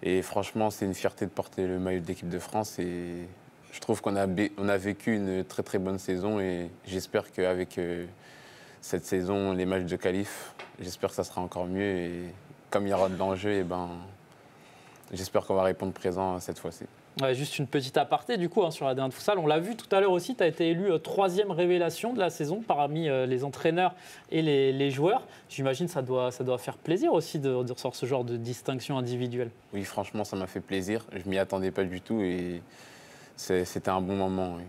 Et franchement, c'est une fierté de porter le maillot de l'équipe de France. Et je trouve qu'on a vécu une très très bonne saison et j'espère qu'avec cette saison, les matchs de qualif, j'espère que ça sera encore mieux. Et comme il y aura de l'enjeu, j'espère qu'on va répondre présent cette fois-ci. Ouais, juste une petite aparté du coup sur la D1 de futsal. On l'a vu tout à l'heure aussi, tu as été élu 3e révélation de la saison parmi les entraîneurs et les joueurs. J'imagine que ça doit faire plaisir aussi de recevoir ce genre de distinction individuelle. Oui, franchement, ça m'a fait plaisir. Je ne m'y attendais pas du tout et c'était un bon moment. Oui.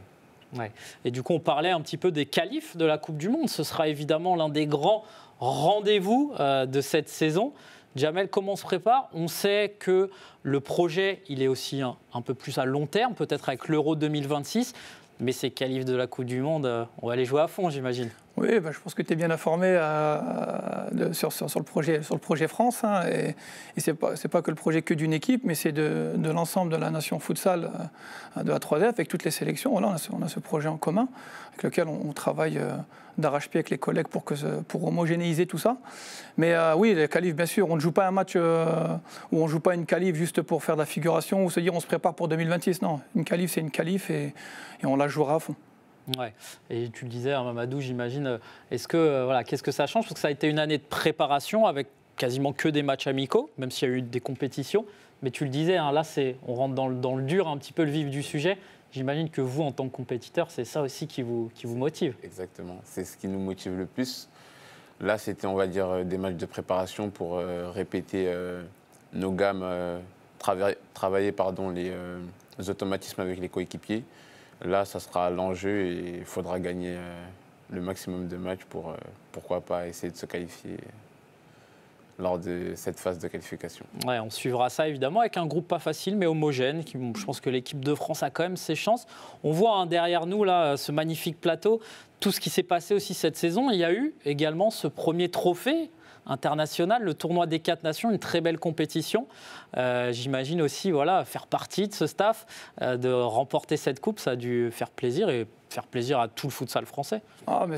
Ouais. Et du coup, on parlait un petit peu des qualifs de la Coupe du Monde. Ce sera évidemment l'un des grands rendez-vous de cette saison. Jamel, comment on se prépare? On sait que le projet, il est aussi un peu plus à long terme, peut-être avec l'Euro 2026. Mais ces qualifs de la Coupe du Monde, on va les jouer à fond, j'imagine. Oui, je pense que tu es bien informé sur le projet France. Hein, et ce n'est pas que le projet que d'une équipe, mais c'est de l'ensemble de la nation futsal de la 3F, avec toutes les sélections. Voilà, on a ce projet en commun, avec lequel on travaille d'arrache-pied avec les collègues pour homogénéiser tout ça. Mais oui, les qualifs, bien sûr, on ne joue pas un match où on ne joue pas une qualif juste pour faire de la figuration ou se dire on se prépare pour 2026. Non, une qualif, c'est une qualif et on la jouera à fond. Ouais. Et tu le disais, hein, Mamadou, j'imagine, qu'est-ce que ça change? Parce que ça a été une année de préparation avec quasiment que des matchs amicaux, même s'il y a eu des compétitions. Mais tu le disais, hein, là, on rentre dans le dur, un petit peu le vif du sujet. J'imagine que vous, en tant que compétiteur, c'est ça aussi qui vous motive. Exactement, c'est ce qui nous motive le plus. Là, c'était, on va dire, des matchs de préparation pour répéter nos gammes, travailler les automatismes avec les coéquipiers. Là, ça sera l'enjeu et il faudra gagner le maximum de matchs pour, pourquoi pas, essayer de se qualifier lors de cette phase de qualification. Ouais, on suivra ça évidemment avec un groupe pas facile mais homogène. Je pense que l'équipe de France a quand même ses chances. On voit derrière nous là, ce magnifique plateau, tout ce qui s'est passé aussi cette saison. Il y a eu également ce premier trophée international, le tournoi des 4 nations, une très belle compétition. J'imagine aussi faire partie de ce staff, de remporter cette coupe, ça a dû faire plaisir et faire plaisir à tout le futsal français. Ah, mais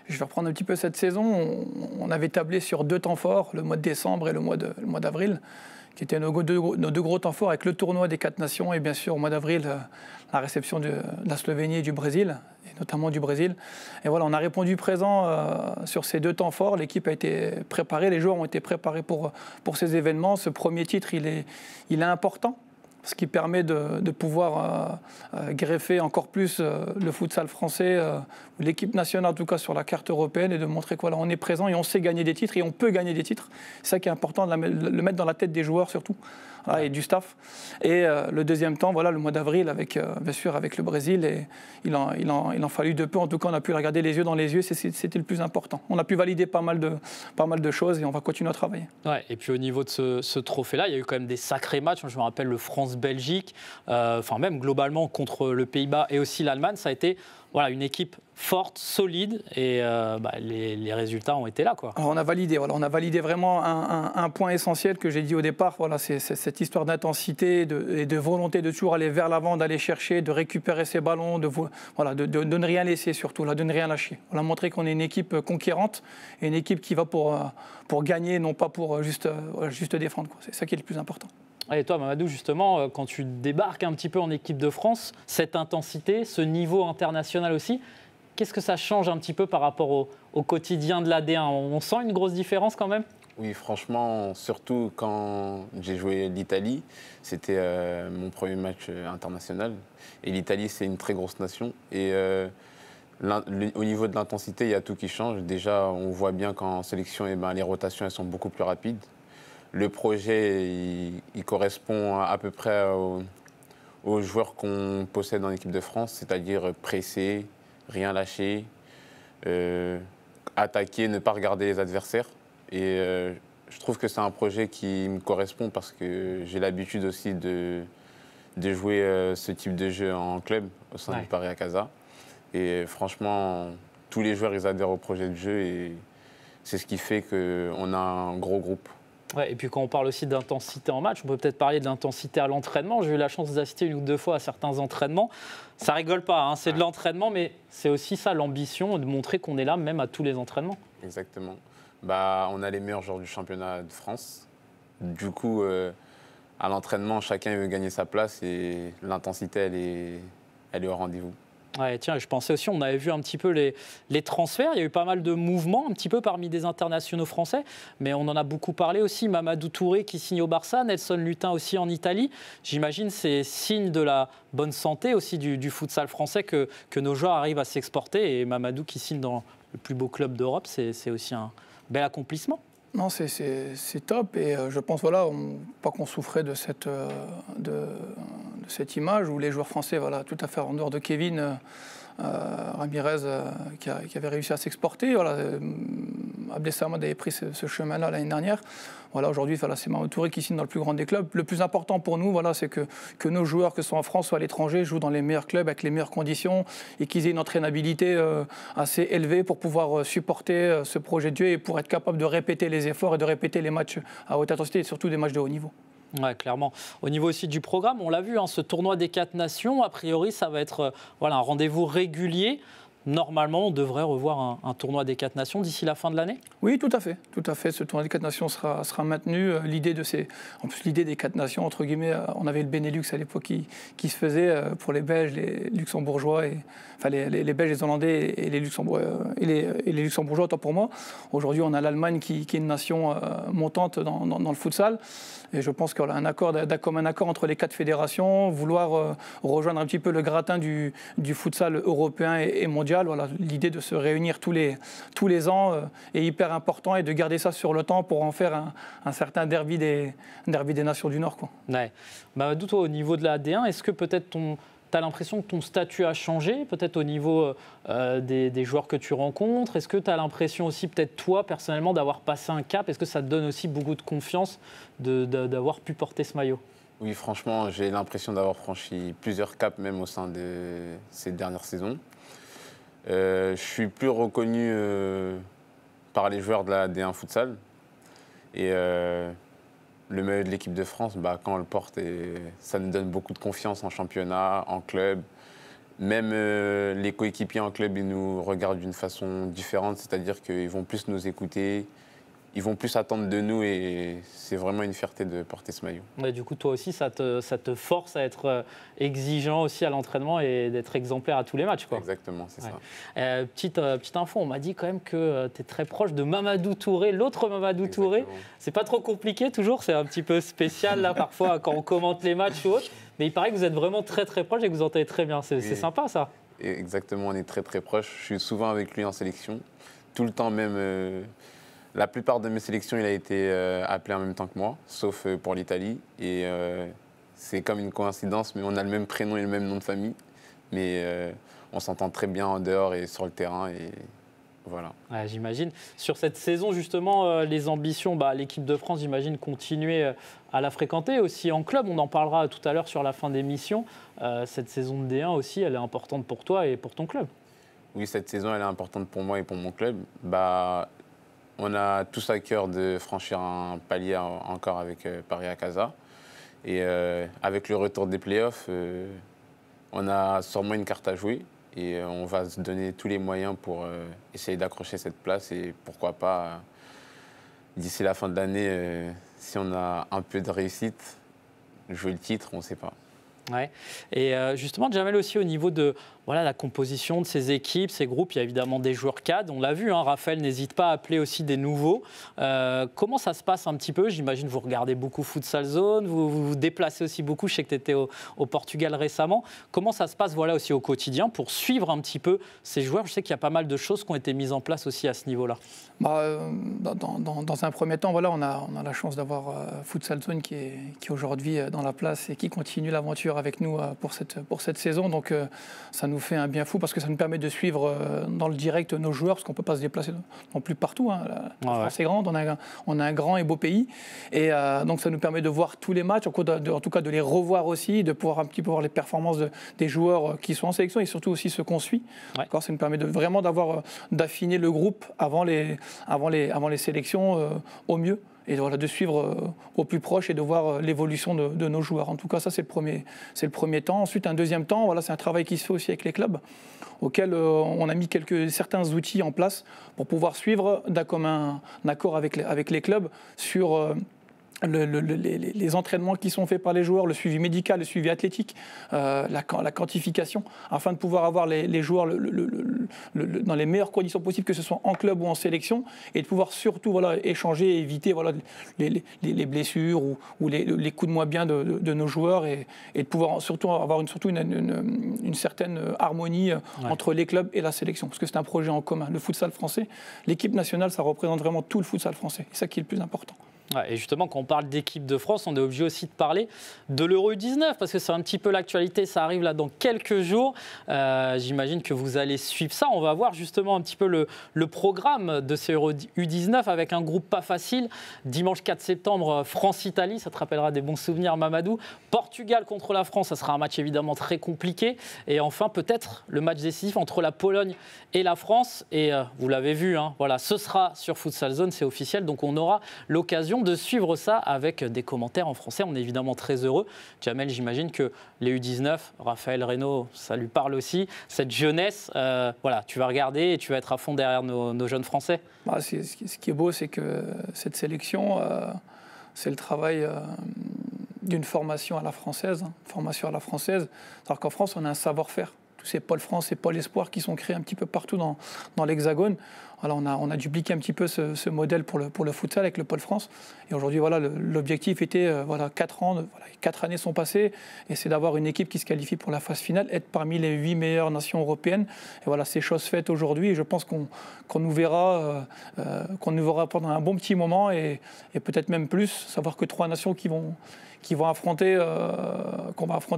je vais reprendre un petit peu cette saison. On avait tablé sur 2 temps forts, le mois de décembre et le mois d'avril, qui étaient nos deux gros temps forts avec le tournoi des 4 nations et bien sûr au mois d'avril, la réception de la Slovénie et du Brésil, et notamment du Brésil. Et voilà, on a répondu présent sur ces 2 temps forts. L'équipe a été préparée, les joueurs ont été préparés pour ces événements. Ce premier titre, il est important, ce qui permet de pouvoir greffer encore plus le futsal français, l'équipe nationale en tout cas sur la carte européenne, et de montrer qu'on est présent et on sait gagner des titres et on peut gagner des titres. C'est ça qui est important, de le mettre dans la tête des joueurs surtout, et du staff. Et le deuxième temps, le mois d'avril, bien sûr avec le Brésil, et il en fallut de peu. En tout cas, on a pu regarder les yeux dans les yeux, c'était le plus important. On a pu valider pas mal de choses et on va continuer à travailler. Ouais, et puis au niveau de ce trophée-là, il y a eu quand même des sacrés matchs. Je me rappelle le France-Belgique, même globalement contre le Pays-Bas et aussi l'Allemagne, ça a été une équipe forte, solide, et les résultats ont été là, quoi. Alors on a validé vraiment un point essentiel que j'ai dit au départ. C'est cette histoire d'intensité et de volonté de toujours aller vers l'avant, d'aller chercher, de récupérer ses ballons, de ne rien laisser surtout, de ne rien lâcher. On a montré qu'on est une équipe conquérante et une équipe qui va pour gagner, non pas pour juste défendre, quoi. C'est ça qui est le plus important. Et toi, Mamadou, justement, quand tu débarques un petit peu en équipe de France, cette intensité, ce niveau international aussi, qu'est-ce que ça change un petit peu par rapport au quotidien de l'AD1? On sent une grosse différence quand même? Oui, franchement, surtout quand j'ai joué l'Italie, c'était mon premier match international. Et l'Italie, c'est une très grosse nation. Et au niveau de l'intensité, il y a tout qui change. Déjà, on voit bien qu'en sélection, les rotations elles sont beaucoup plus rapides. Le projet, il correspond à peu près aux joueurs qu'on possède en équipe de France, c'est-à-dire presser, rien lâcher, attaquer, ne pas regarder les adversaires. Et je trouve que c'est un projet qui me correspond parce que j'ai l'habitude aussi de jouer ce type de jeu en club au sein du Paris Akasa. Et franchement, tous les joueurs, ils adhèrent au projet de jeu et c'est ce qui fait qu'on a un gros groupe. Ouais, et puis quand on parle aussi d'intensité en match, on peut peut-être parler de l'intensité à l'entraînement. J'ai eu la chance d'assister 1 ou 2 fois à certains entraînements. Ça rigole pas, hein, c'est de l'entraînement, mais c'est aussi ça l'ambition, de montrer qu'on est là même à tous les entraînements. Exactement. On a les meilleurs joueurs du championnat de France. Du coup, à l'entraînement, chacun veut gagner sa place et l'intensité, elle est au rendez-vous. Ouais, tiens, je pensais aussi, on avait vu un petit peu les transferts. Il y a eu pas mal de mouvements, un petit peu parmi des internationaux français. Mais on en a beaucoup parlé aussi. Mamadou Touré qui signe au Barça, Nelson Lutin aussi en Italie. J'imagine c'est signe de la bonne santé aussi du futsal français que nos joueurs arrivent à s'exporter. Et Mamadou qui signe dans le plus beau club d'Europe, c'est aussi un bel accomplissement. Non, c'est top et je pense pas qu'on souffrait de cette image où les joueurs français, voilà, tout à fait en dehors de Kevin Ramirez qui avait réussi à s'exporter. Voilà, Abdel Samad avait pris ce chemin-là l'année dernière. Voilà, aujourd'hui, voilà, c'est Mama Touré qui signe dans le plus grand des clubs. Le plus important pour nous, voilà, c'est que nos joueurs, que ce soit en France ou à l'étranger, jouent dans les meilleurs clubs, avec les meilleures conditions, et qu'ils aient une entraînabilité assez élevée pour pouvoir supporter ce projet de jeu et pour être capable de répéter les efforts et de répéter les matchs à haute intensité et surtout des matchs de haut niveau. Ouais, clairement. Au niveau aussi du programme, on l'a vu, hein, ce tournoi des 4 nations, a priori, ça va être voilà, un rendez-vous régulier. Normalement, on devrait revoir un tournoi des 4 nations d'ici la fin de l'année? Oui, tout à fait. Tout à fait. Ce tournoi des 4 nations sera maintenu. L'idée des 4 nations, entre guillemets, on avait le Benelux à l'époque qui se faisait pour les Belges, les Luxembourgeois, enfin les Belges, les Hollandais et les Luxembourgeois, autant pour moi. Aujourd'hui, on a l'Allemagne qui est une nation montante dans le futsal. Et je pense qu'on a un commun accord entre les 4 fédérations, vouloir rejoindre un petit peu le gratin du futsal européen et mondial. Voilà, l'idée de se réunir tous les ans est hyper important et de garder ça sur le temps pour en faire un certain derby des nations du Nord, quoi. Ouais. Mamadou, toi, au niveau de la D1, est-ce que peut-être tu as l'impression que ton statut a changé, peut-être au niveau des joueurs que tu rencontres? Est-ce que tu as l'impression aussi, peut-être toi, personnellement, d'avoir passé un cap? Est-ce que ça te donne aussi beaucoup de confiance d'avoir pu porter ce maillot? Oui, franchement, j'ai l'impression d'avoir franchi plusieurs caps, même au sein de ces dernières saisons. Je suis plus reconnu par les joueurs de la D1 Futsal. Et le maillot de l'équipe de France, quand on le porte, ça nous donne beaucoup de confiance en championnat, en club. Même les coéquipiers en club, ils nous regardent d'une façon différente, c'est-à-dire qu'ils vont plus nous écouter, ils vont plus attendre de nous et c'est vraiment une fierté de porter ce maillot. Ouais, du coup, toi aussi, ça te force à être exigeant aussi à l'entraînement et d'être exemplaire à tous les matchs, quoi. Exactement, c'est ça. Petite info, on m'a dit quand même que tu es très proche de Mamadou Touré, l'autre Mamadou Touré. C'est pas trop compliqué toujours, c'est un petit peu spécial là parfois quand on commente les matchs ou autre. Mais il paraît que vous êtes vraiment très très proche et que vous entendez très bien. C'est sympa ça. Exactement, on est très très proche. Je suis souvent avec lui en sélection, tout le temps même. La plupart de mes sélections, il a été appelé en même temps que moi, sauf pour l'Italie. Et c'est comme une coïncidence, mais on a le même prénom et le même nom de famille. Mais on s'entend très bien en dehors et sur le terrain. Et voilà. Ouais, j'imagine. Sur cette saison, justement, les ambitions, l'équipe de France, j'imagine, continuer à la fréquenter aussi en club. On en parlera tout à l'heure sur la fin d'émission. Cette saison de D1 aussi, elle est importante pour toi et pour ton club. Oui, cette saison, elle est importante pour moi et pour mon club. On a tous à cœur de franchir un palier encore avec Paris à Casa. Et avec le retour des playoffs, on a sûrement une carte à jouer. Et on va se donner tous les moyens pour essayer d'accrocher cette place. Et pourquoi pas, d'ici la fin de l'année, si on a un peu de réussite, jouer le titre, on ne sait pas. Ouais. Et justement, Jamel, aussi au niveau de la composition de ces équipes, ces groupes, il y a évidemment des joueurs cadres. On l'a vu, hein, Raphaël n'hésite pas à appeler aussi des nouveaux. Comment ça se passe un petit peu? J'imagine que vous regardez beaucoup Futsal Zone, vous vous déplacez aussi beaucoup. Je sais que tu étais au Portugal récemment. Comment ça se passe aussi au quotidien pour suivre un petit peu ces joueurs? Je sais qu'il y a pas mal de choses qui ont été mises en place aussi à ce niveau-là. Dans un premier temps, on a la chance d'avoir Futsal Zone qui est aujourd'hui dans la place et qui continue l'aventure avec nous pour cette saison. Donc ça nous fait un bien fou parce que ça nous permet de suivre dans le direct nos joueurs, parce qu'on ne peut pas se déplacer non plus partout. Hein. La France est grande, on a un grand et beau pays. Et donc ça nous permet de voir tous les matchs, en tout cas de les revoir aussi, de pouvoir un petit peu voir les performances des joueurs qui sont en sélection et surtout aussi ceux qu'on suit. Ouais. Ça nous permet vraiment d'affiner le groupe avant les sélections au mieux. Et de suivre au plus proche et de voir l'évolution de nos joueurs. En tout cas, ça, c'est le premier temps. Ensuite, un deuxième temps, c'est un travail qui se fait aussi avec les clubs, auquel on a mis certains outils en place pour pouvoir suivre d'un commun accord avec les clubs sur les entraînements qui sont faits par les joueurs, le suivi médical, le suivi athlétique, la quantification, afin de pouvoir avoir les joueurs dans les meilleures conditions possibles, que ce soit en club ou en sélection, et de pouvoir surtout échanger et éviter les blessures ou les coups de moins bien de nos joueurs, et de pouvoir surtout avoir une certaine harmonie entre les clubs et la sélection, parce que c'est un projet en commun. Le futsal français, l'équipe nationale, ça représente vraiment tout le futsal français, et c'est ça qui est le plus important. Ouais, et justement, quand on parle d'équipe de France, on est obligé aussi de parler de l'Euro U19 parce que c'est un petit peu l'actualité. Ça arrive là dans quelques jours. J'imagine que vous allez suivre ça. On va voir justement un petit peu le programme de ces Euro U19 avec un groupe pas facile. Dimanche 4 septembre, France-Italie. Ça te rappellera des bons souvenirs, Mamadou. Portugal contre la France. Ça sera un match évidemment très compliqué. Et enfin, peut-être le match décisif entre la Pologne et la France. Et vous l'avez vu, hein, voilà, ce sera sur Futsal Zone, c'est officiel. Donc on aura l'occasion de suivre ça avec des commentaires en français. On est évidemment très heureux. Jamel, j'imagine que les U19, Raphaël Reynaud, ça lui parle aussi. Cette jeunesse, voilà, tu vas regarder et tu vas être à fond derrière nos jeunes Français. Bah, ce qui est beau, c'est que cette sélection, c'est le travail d'une formation à la française. Formation à la française. Alors qu'en France, on a un savoir-faire. Tous ces pôles France et pôles espoir qui sont créés un petit peu partout dans l'Hexagone. Voilà, on a dupliqué un petit peu ce modèle pour le futsal avec le pôle France. Et aujourd'hui, voilà, l'objectif était 4 ans, 4 années sont passées, et c'est d'avoir une équipe qui se qualifie pour la phase finale, être parmi les 8 meilleures nations européennes. Et voilà, c'est chose faite aujourd'hui. Et je pense qu'on nous verra pendant un bon petit moment et peut-être même plus. Savoir que 3 nations qu'on va affronter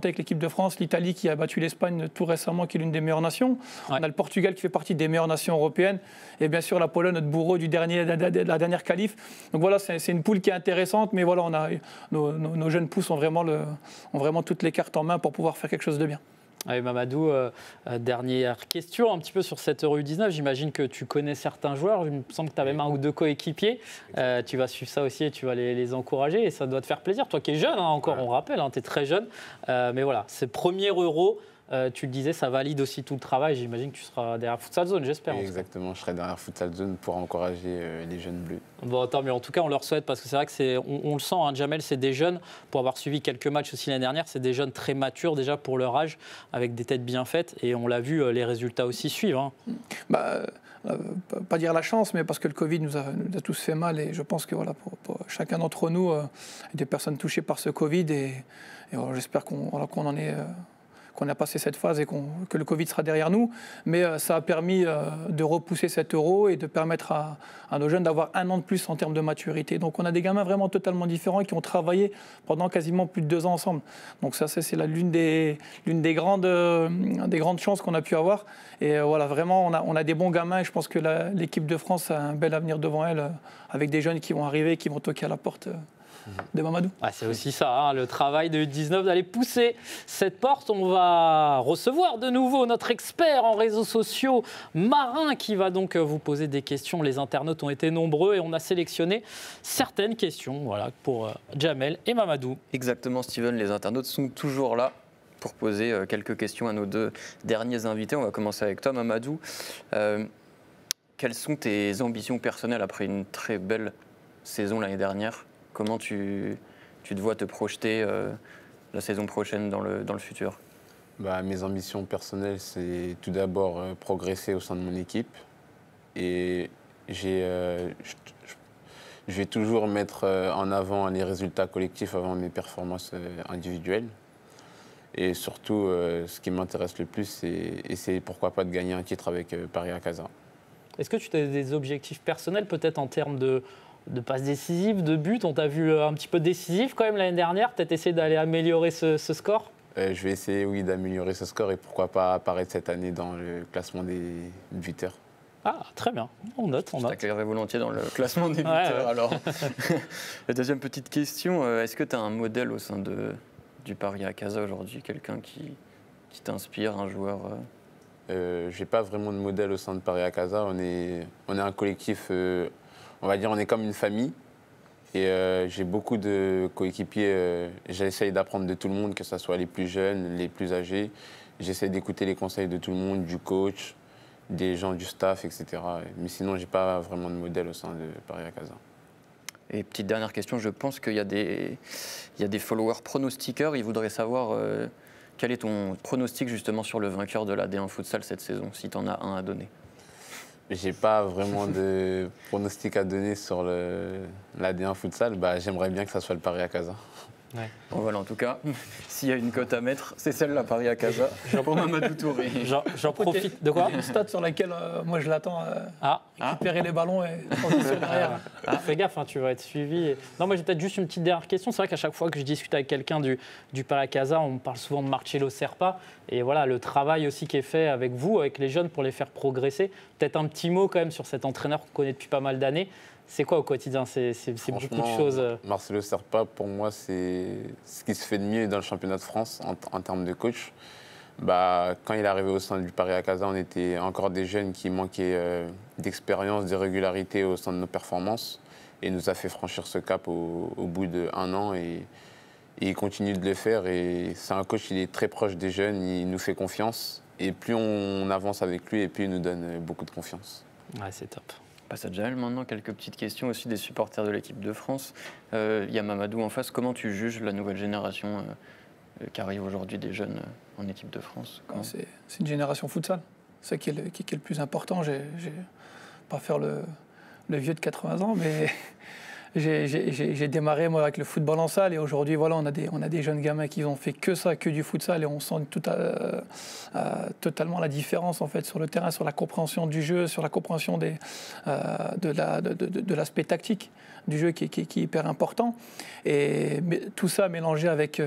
avec l'équipe de France, l'Italie qui a battu l'Espagne tout récemment, qui est l'une des meilleures nations. Ouais. On a le Portugal qui fait partie des meilleures nations européennes. Et bien sûr, la Pologne, notre bourreau de la dernière qualif. Donc voilà, c'est une poule qui est intéressante, mais voilà, nos jeunes pousses ont vraiment toutes les cartes en main pour pouvoir faire quelque chose de bien. Allez, Mamadou, dernière question un petit peu sur cette Euro U19. J'imagine que tu connais certains joueurs. Il me semble que tu as même 1 ou 2 coéquipiers. Tu vas suivre ça aussi et tu vas les encourager. Et ça doit te faire plaisir. Toi qui es jeune, hein, encore, on rappelle, hein, tu es très jeune. Mais voilà, c'est premier Euro. Tu le disais, ça valide aussi tout le travail. J'imagine que tu seras derrière Futsal Zone, j'espère. Exactement, je serai derrière Futsal Zone pour encourager les jeunes bleus. Bon, tant mieux. En tout cas, on leur souhaite parce que c'est vrai que on le sent, hein, Jamel, c'est des jeunes, pour avoir suivi quelques matchs aussi l'année dernière, c'est des jeunes très matures déjà pour leur âge, avec des têtes bien faites. Et on l'a vu, les résultats aussi suivent. Hein. Pas dire la chance, mais parce que le Covid nous a tous fait mal. Et je pense que voilà, pour chacun d'entre nous, des personnes touchées par ce Covid. Et j'espère qu'on en est... qu'on a passé cette phase et que le Covid sera derrière nous. Mais ça a permis de repousser cet Euro et de permettre à nos jeunes d'avoir 1 an de plus en termes de maturité. Donc on a des gamins vraiment totalement différents qui ont travaillé pendant quasiment plus de 2 ans ensemble. Donc ça, c'est l'une des grandes chances qu'on a pu avoir. Et voilà, vraiment, on a des bons gamins et je pense que l'équipe de France a un bel avenir devant elle avec des jeunes qui vont arriver, qui vont toquer à la porte de Mamadou. Ah, c'est aussi ça, hein, le travail de U19 d'aller pousser cette porte. On va recevoir de nouveau notre expert en réseaux sociaux, Marin, qui va donc vous poser des questions. Les internautes ont été nombreux et on a sélectionné certaines questions voilà, pour Jamel et Mamadou. Exactement, Steven, les internautes sont toujours là pour poser quelques questions à nos 2 derniers invités. On va commencer avec toi, Mamadou. Quelles sont tes ambitions personnelles après une très belle saison l'année dernière ? Comment tu te vois te projeter la saison prochaine dans le futur ? Mes ambitions personnelles, c'est tout d'abord progresser au sein de mon équipe. Et je vais toujours mettre en avant les résultats collectifs avant mes performances individuelles. Et surtout, ce qui m'intéresse le plus, c'est essayer, pourquoi pas, de gagner un titre avec Paris Akasa. Est-ce que tu as des objectifs personnels, peut-être en termes de passes décisives, de buts? On t'a vu un petit peu décisif quand même l'année dernière. Peut-être essayer d'aller améliorer ce score? Je vais essayer, oui, d'améliorer ce score et pourquoi pas apparaître cette année dans le classement des buteurs. Ah, très bien. On note. Je t'accueillerai volontiers dans le classement des buteurs, alors. La deuxième petite question, est-ce que tu as un modèle au sein du Paris Akasa aujourd'hui? Quelqu'un qui t'inspire, un joueur Je n'ai pas vraiment de modèle au sein de Paris Akasa. On est un collectif... on va dire, on est comme une famille et j'ai beaucoup de coéquipiers. J'essaye d'apprendre de tout le monde, que ce soit les plus jeunes, les plus âgés. J'essaie d'écouter les conseils de tout le monde, du coach, des gens du staff, etc. Mais sinon, je n'ai pas vraiment de modèle au sein de Paris Akasa. Et petite dernière question, je pense qu'il y a des followers pronostiqueurs. Ils voudraient savoir quel est ton pronostic justement sur le vainqueur de la D1 Futsal cette saison, si tu en as un à donner. J'ai pas vraiment de pronostic à donner sur la D1 Futsal. J'aimerais bien que ça soit le Paris Akasa. Ouais. Bon, voilà, en tout cas, s'il y a une cote à mettre, c'est celle-là, Paris à Casa, pour Mamadou Touré. J'en profite. De quoi? Une stat sur laquelle moi je l'attends. Récupérer les ballons et transition derrière. Fais gaffe, tu vas être suivi. Non, moi j'ai peut-être juste une petite dernière question. C'est vrai qu'à chaque fois que je discute avec quelqu'un du Paris à Casa, on me parle souvent de Marcelo Serpa. Et voilà, le travail aussi qui est fait avec vous, avec les jeunes, pour les faire progresser. Peut-être un petit mot quand même sur cet entraîneur qu'on connaît depuis pas mal d'années. C'est quoi au quotidien? C'est beaucoup de choses. Marcelo Serpa, pour moi, c'est ce qui se fait de mieux dans le championnat de France en termes de coach. Quand il est arrivé au sein du Paris à Casa, on était encore des jeunes qui manquaient d'expérience, de régularité au sein de nos performances. Et il nous a fait franchir ce cap au bout d'1 an. Et il continue de le faire. Et c'est un coach, il est très proche des jeunes, il nous fait confiance. Et plus on avance avec lui, et plus il nous donne beaucoup de confiance. Ouais, c'est top. Passe à Jaël maintenant, quelques petites questions aussi des supporters de l'équipe de France. Il y a Mamadou en face. Comment tu juges la nouvelle génération qui arrive aujourd'hui des jeunes en équipe de France? C'est une génération futsal. C'est qui est le plus important. Je ne vais pas faire le vieux de 80 ans, mais j'ai démarré moi avec le football en salle et aujourd'hui voilà, on a des jeunes gamins qui ont fait que ça, que du futsal et on sent totalement la différence en fait sur le terrain, sur la compréhension du jeu, sur la compréhension de l'aspect tactique du jeu qui est hyper important. Et tout ça mélangé avec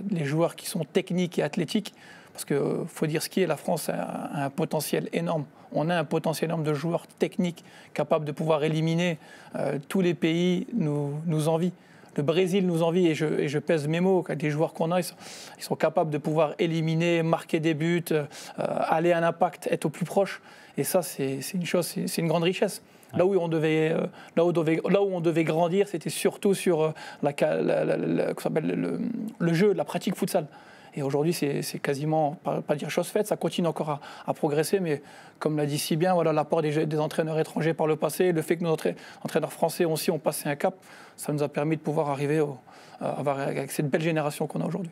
les joueurs qui sont techniques et athlétiques. Parce qu'il faut dire ce qui est, la France a un potentiel énorme. On a un potentiel énorme de joueurs techniques capables de pouvoir éliminer. Tous les pays nous envient. Le Brésil nous envie, et je pèse mes mots, des joueurs qu'on a, ils sont capables de pouvoir éliminer, marquer des buts, aller à un impact, être au plus proche. Et ça, c'est une chose, c'est une grande richesse. Là où on devait grandir, c'était surtout sur le jeu, la pratique futsal. Et aujourd'hui, c'est quasiment, pas dire chose faite, ça continue encore à progresser, mais comme l'a dit si bien, voilà, l'apport des entraîneurs étrangers par le passé, le fait que nos entraîneurs français aussi ont passé un cap, ça nous a permis de pouvoir arriver avec cette belle génération qu'on a aujourd'hui.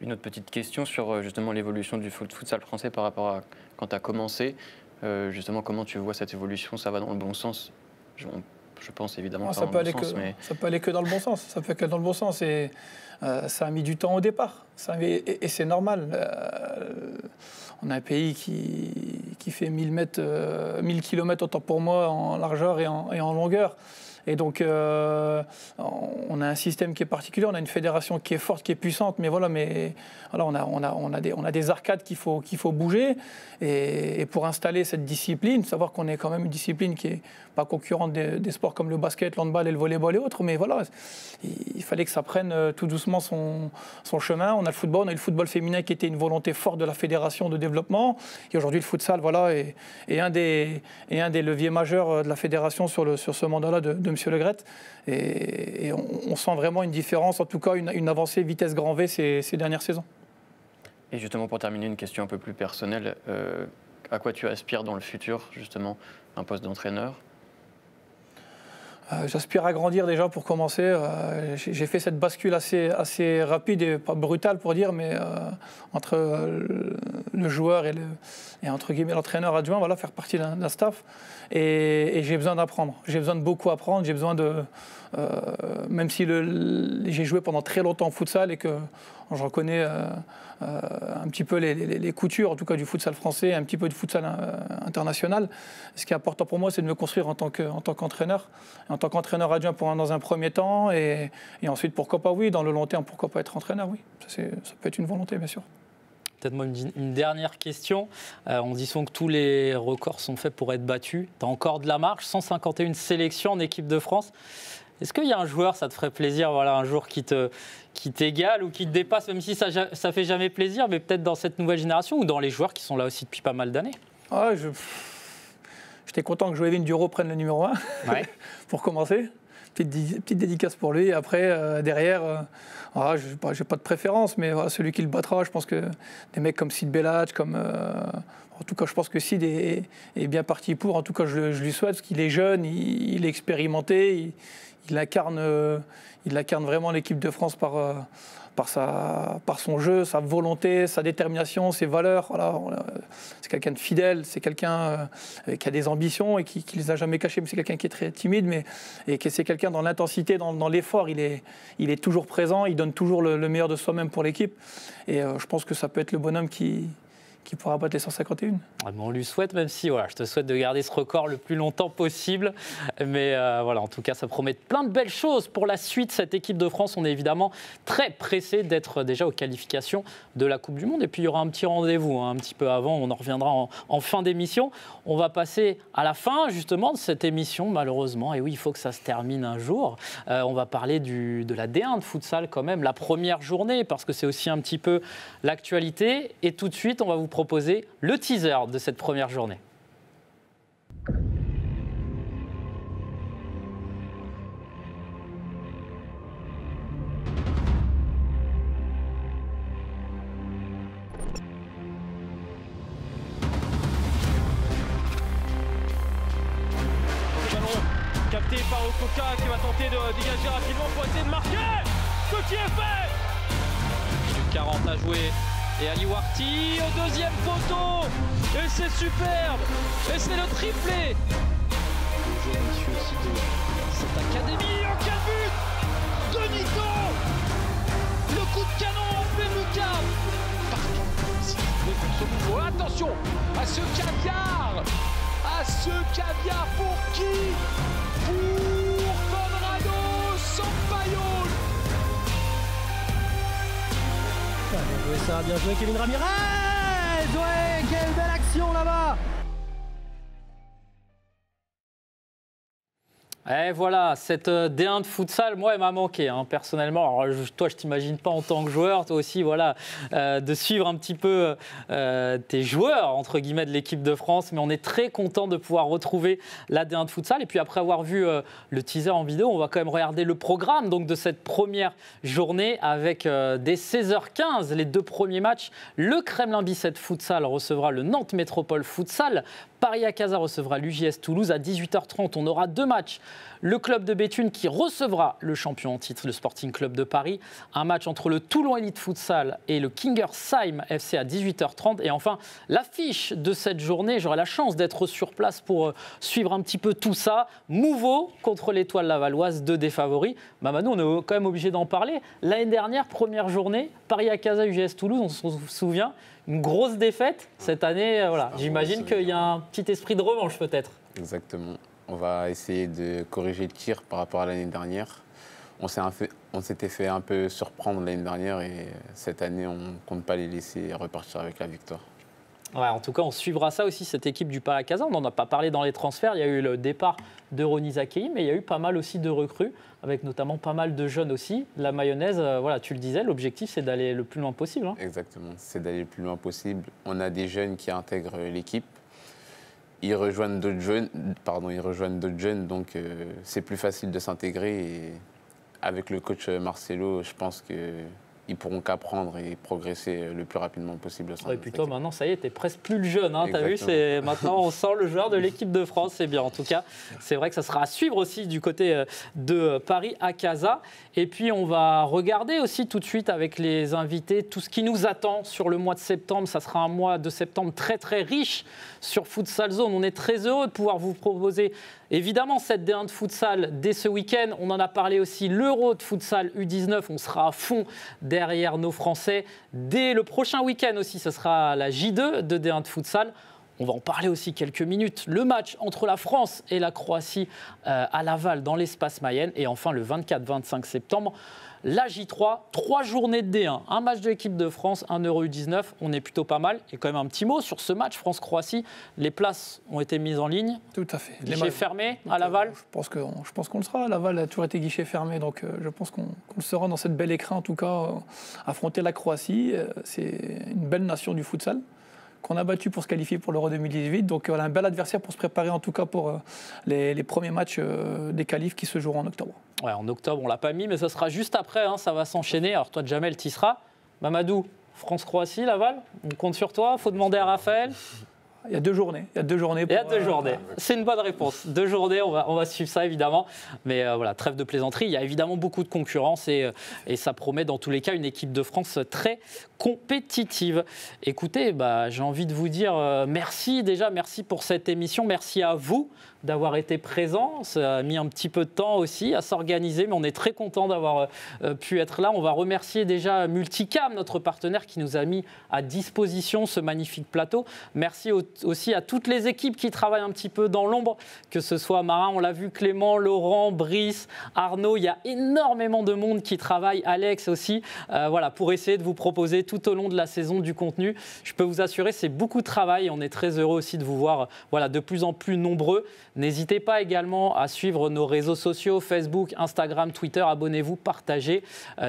Une autre petite question sur justement l'évolution du futsal français par rapport à quand tu as commencé. Justement, comment tu vois cette évolution? Ça va dans le bon sens? Je pense évidemment ça peut aller que dans le bon sens. Ça peut aller que dans le bon sens. Et ça a mis du temps au départ. Et c'est normal. On a un pays qui fait 1000 km autant pour moi en largeur et en longueur. Et donc, on a un système qui est particulier, on a une fédération qui est forte, qui est puissante, mais voilà, on a des arcades qu'il faut bouger. Et pour installer cette discipline, savoir qu'on est quand même une discipline qui n'est pas concurrente des sports comme le basket, l'handball et le volleyball et autres, mais voilà, il fallait que ça prenne tout doucement son chemin. On a le football féminin qui était une volonté forte de la fédération de développement. Et aujourd'hui, le futsal, voilà, est un des leviers majeurs de la fédération sur ce mandat-là de M. Le Gret. Et on sent vraiment une différence, en tout cas une avancée vitesse grand V ces dernières saisons. Et justement, pour terminer, une question un peu plus personnelle. À quoi tu aspires dans le futur, justement, un poste d'entraîneur? J'aspire à grandir déjà pour commencer. J'ai fait cette bascule assez rapide et pas brutale pour dire, mais entre le joueur et entre guillemets l'entraîneur adjoint, voilà, faire partie d'un staff. Et j'ai besoin d'apprendre. J'ai besoin de beaucoup apprendre. J'ai besoin de, même si j'ai joué pendant très longtemps au futsal et que je reconnais un petit peu les coutures, en tout cas du futsal français, un petit peu du futsal international. Ce qui est important pour moi, c'est de me construire en tant qu'entraîneur. En tant qu'entraîneur adjoint dans un premier temps, et ensuite, pourquoi pas, oui, dans le long terme, pourquoi pas être entraîneur, oui. Ça peut être une volonté, bien sûr. Peut-être moi une dernière question. On dit souvent que tous les records sont faits pour être battus. Tu as encore de la marge, 151 sélections en équipe de France. Est-ce qu'il y a un joueur, ça te ferait plaisir, voilà, un jour qui t'égale ou qui te dépasse, même si ça ne fait jamais plaisir, mais peut-être dans cette nouvelle génération ou dans les joueurs qui sont là aussi depuis pas mal d'années? J'étais content que Joëvin Duro prenne le numéro 1, ouais. Pour commencer. Petite dédicace pour lui. Et après, derrière, j'ai pas de préférence, mais voilà, celui qui le battra, je pense que des mecs comme Sid Belhadj, en tout cas, je pense que Sid est bien parti pour. En tout cas, je lui souhaite, parce qu'il est jeune, il est expérimenté, il incarne vraiment l'équipe de France par par son jeu, sa volonté, sa détermination, ses valeurs. Voilà, c'est quelqu'un de fidèle, c'est quelqu'un qui a des ambitions et qui ne les a jamais cachées. Mais c'est quelqu'un qui est très timide, et que c'est quelqu'un dans l'intensité, dans l'effort. Il est toujours présent, il donne toujours le meilleur de soi-même pour l'équipe. Et je pense que ça peut être le bonhomme qui pourra battre les 151. On lui souhaite, même si voilà, je te souhaite de garder ce record le plus longtemps possible. Mais voilà, en tout cas, ça promet plein de belles choses pour la suite. Cette équipe de France, on est évidemment très pressé d'être déjà aux qualifications de la Coupe du Monde. Et puis, il y aura un petit rendez-vous un petit peu avant. On en reviendra en fin d'émission. On va passer à la fin, justement, de cette émission, malheureusement. Et oui, il faut que ça se termine un jour. On va parler de la D1 de futsal quand même, la première journée, parce que c'est aussi un petit peu l'actualité. Et tout de suite, on va vous proposer le teaser de cette première journée. Ballon capté par Okoka qui va tenter de dégager rapidement pour essayer de marquer. Ce qui est fait. Du 40 à jouer. Et Ali Warti au deuxième poteau. Et c'est superbe. Et c'est le triplé. Le jeu issu aussi de cette académie. Oh, quel but de Nico. Le coup de canon en pleine lucarne. Pour ce nouveau. Attention à ce caviar. À ce caviar pour qui? Pour Conrado Sampaoli. Bien joué ça, bien joué Kevin Ramirez. Ouais, quelle belle action là-bas. Et voilà, cette D1 de futsal, moi, elle m'a manqué, personnellement. Alors, toi, je t'imagine pas en tant que joueur, toi aussi, voilà, de suivre un petit peu tes joueurs, entre guillemets, de l'équipe de France. Mais on est très content de pouvoir retrouver la D1 de futsal. Et puis, après avoir vu le teaser en vidéo, on va quand même regarder le programme donc, de cette première journée avec dès 16h15, les deux premiers matchs. Le Kremlin Bicêtre Futsal recevra le Nantes Métropole Futsal. Paris-Acaza recevra l'UJS Toulouse à 18h30. On aura deux matchs. Le club de Béthune qui recevra le champion en titre, le Sporting Club de Paris. Un match entre le Toulon Elite Futsal et le Kingersheim FC à 18h30. Et enfin, l'affiche de cette journée, j'aurai la chance d'être sur place pour suivre un petit peu tout ça. Mouveau contre l'Étoile Lavalloise, 2 des favoris. Mamadou, on est quand même obligé d'en parler. L'année dernière, première journée, Paris-Acaza, UJS Toulouse, on se souvient. Une grosse défaite cette année, voilà. J'imagine qu'il y a un petit esprit de revanche peut-être. Exactement. On va essayer de corriger le tir par rapport à l'année dernière. On s'était fait un peu surprendre l'année dernière et cette année, on ne compte pas les laisser repartir avec la victoire. Ouais, en tout cas, on suivra ça aussi, cette équipe du Paris-Acaza. On n'en a pas parlé dans les transferts. Il y a eu le départ de Ronny Zakei, mais il y a eu pas mal aussi de recrues, avec notamment pas mal de jeunes aussi. La mayonnaise, voilà, tu le disais, l'objectif, c'est d'aller le plus loin possible. Exactement, c'est d'aller le plus loin possible. On a des jeunes qui intègrent l'équipe. Ils rejoignent d'autres jeunes, donc c'est plus facile de s'intégrer. Et avec le coach Marcelo, je pense qu'ils pourront qu'apprendre et progresser le plus rapidement possible. Et puis toi, maintenant, ça y est, tu n'es presque plus le jeune. Tu as vu, maintenant, on sent le joueur de l'équipe de France. C'est bien. En tout cas, c'est vrai que ça sera à suivre aussi du côté de Paris-Acaza. Et puis, on va regarder aussi tout de suite avec les invités tout ce qui nous attend sur le mois de septembre. Ça sera un mois de septembre très, très riche sur Futsal Zone. On est très heureux de pouvoir vous proposer évidemment cette D1 de futsal dès ce week-end. On en a parlé aussi, l'Euro de futsal U19. On sera à fond derrière nos Français. Dès le prochain week-end aussi, ce sera la J2 de D1 de futsal. On va en parler aussi quelques minutes. Le match entre la France et la Croatie à Laval dans l'espace Mayenne. Et enfin, le 24-25 septembre, la J3, 3 journées de D1. Un match de l'équipe de France, un Euro U19. On est plutôt pas mal. Et quand même un petit mot sur ce match France-Croatie. Les places ont été mises en ligne. Tout à fait. Guichet fermé à Laval. Je pense qu'on le sera. Laval a toujours été guichet fermé. Donc je pense qu'on le sera dans cette belle écran. En tout cas, affronter la Croatie. C'est une belle nation du futsal qu'on a battu pour se qualifier pour l'Euro 2018. Donc voilà, un bel adversaire pour se préparer en tout cas pour les premiers matchs des qualifs qui se joueront en octobre. Ouais, en octobre, on ne l'a pas mis, mais ça sera juste après, ça va s'enchaîner. Alors toi, Jamel, tu y seras. Mamadou, France-Croatie, Laval, on compte sur toi, il faut demander à Raphaël. Il y a 2 journées. Il y a 2 journées. Il y a 2 journées. C'est une bonne réponse. 2 journées, on va suivre ça évidemment. Mais voilà, trêve de plaisanterie. Il y a évidemment beaucoup de concurrence et ça promet dans tous les cas une équipe de France très compétitive. Écoutez, j'ai envie de vous dire merci déjà, merci pour cette émission. Merci à vous d'avoir été présents. Ça a mis un petit peu de temps aussi à s'organiser, mais on est très content d'avoir pu être là. On va remercier déjà Multicam, notre partenaire qui nous a mis à disposition ce magnifique plateau. Merci aussi à toutes les équipes qui travaillent un petit peu dans l'ombre, que ce soit Marin, on l'a vu, Clément, Laurent, Brice, Arnaud. Il y a énormément de monde qui travaille, Alex aussi, voilà, pour essayer de vous proposer tout au long de la saison du contenu. Je peux vous assurer, c'est beaucoup de travail et on est très heureux aussi de vous voir voilà, de plus en plus nombreux. N'hésitez pas également à suivre nos réseaux sociaux, Facebook, Instagram, Twitter. Abonnez-vous, partagez.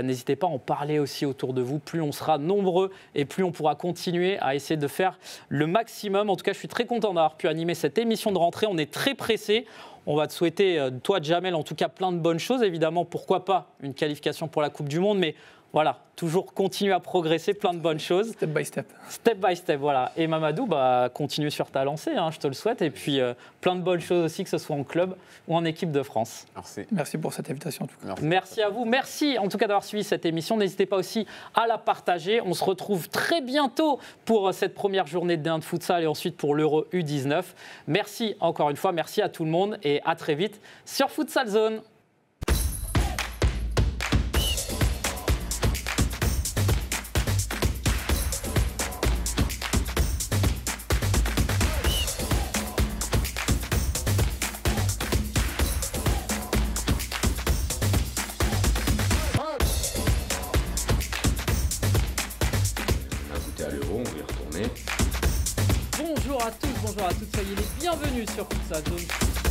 N'hésitez pas à en parler aussi autour de vous. Plus on sera nombreux et plus on pourra continuer à essayer de faire le maximum. En tout cas, je suis très content d'avoir pu animer cette émission de rentrée. On est très pressés. On va te souhaiter, toi, Jamel, en tout cas, plein de bonnes choses. Évidemment, pourquoi pas une qualification pour la Coupe du Monde, mais voilà, toujours continuer à progresser, plein de bonnes choses. Step by step. Step by step, voilà. Et Mamadou, continue sur ta lancée, je te le souhaite. Et puis, plein de bonnes choses aussi, que ce soit en club ou en équipe de France. Merci. Merci pour cette invitation, en tout cas. Merci à vous. Merci, en tout cas, d'avoir suivi cette émission. N'hésitez pas aussi à la partager. On se retrouve très bientôt pour cette première journée de D1 de futsal et ensuite pour l'Euro U19. Merci encore une fois. Merci à tout le monde et à très vite sur Futsal Zone. Bonjour à tous, bonjour à toutes, soyez les bienvenus sur Futsal Zone.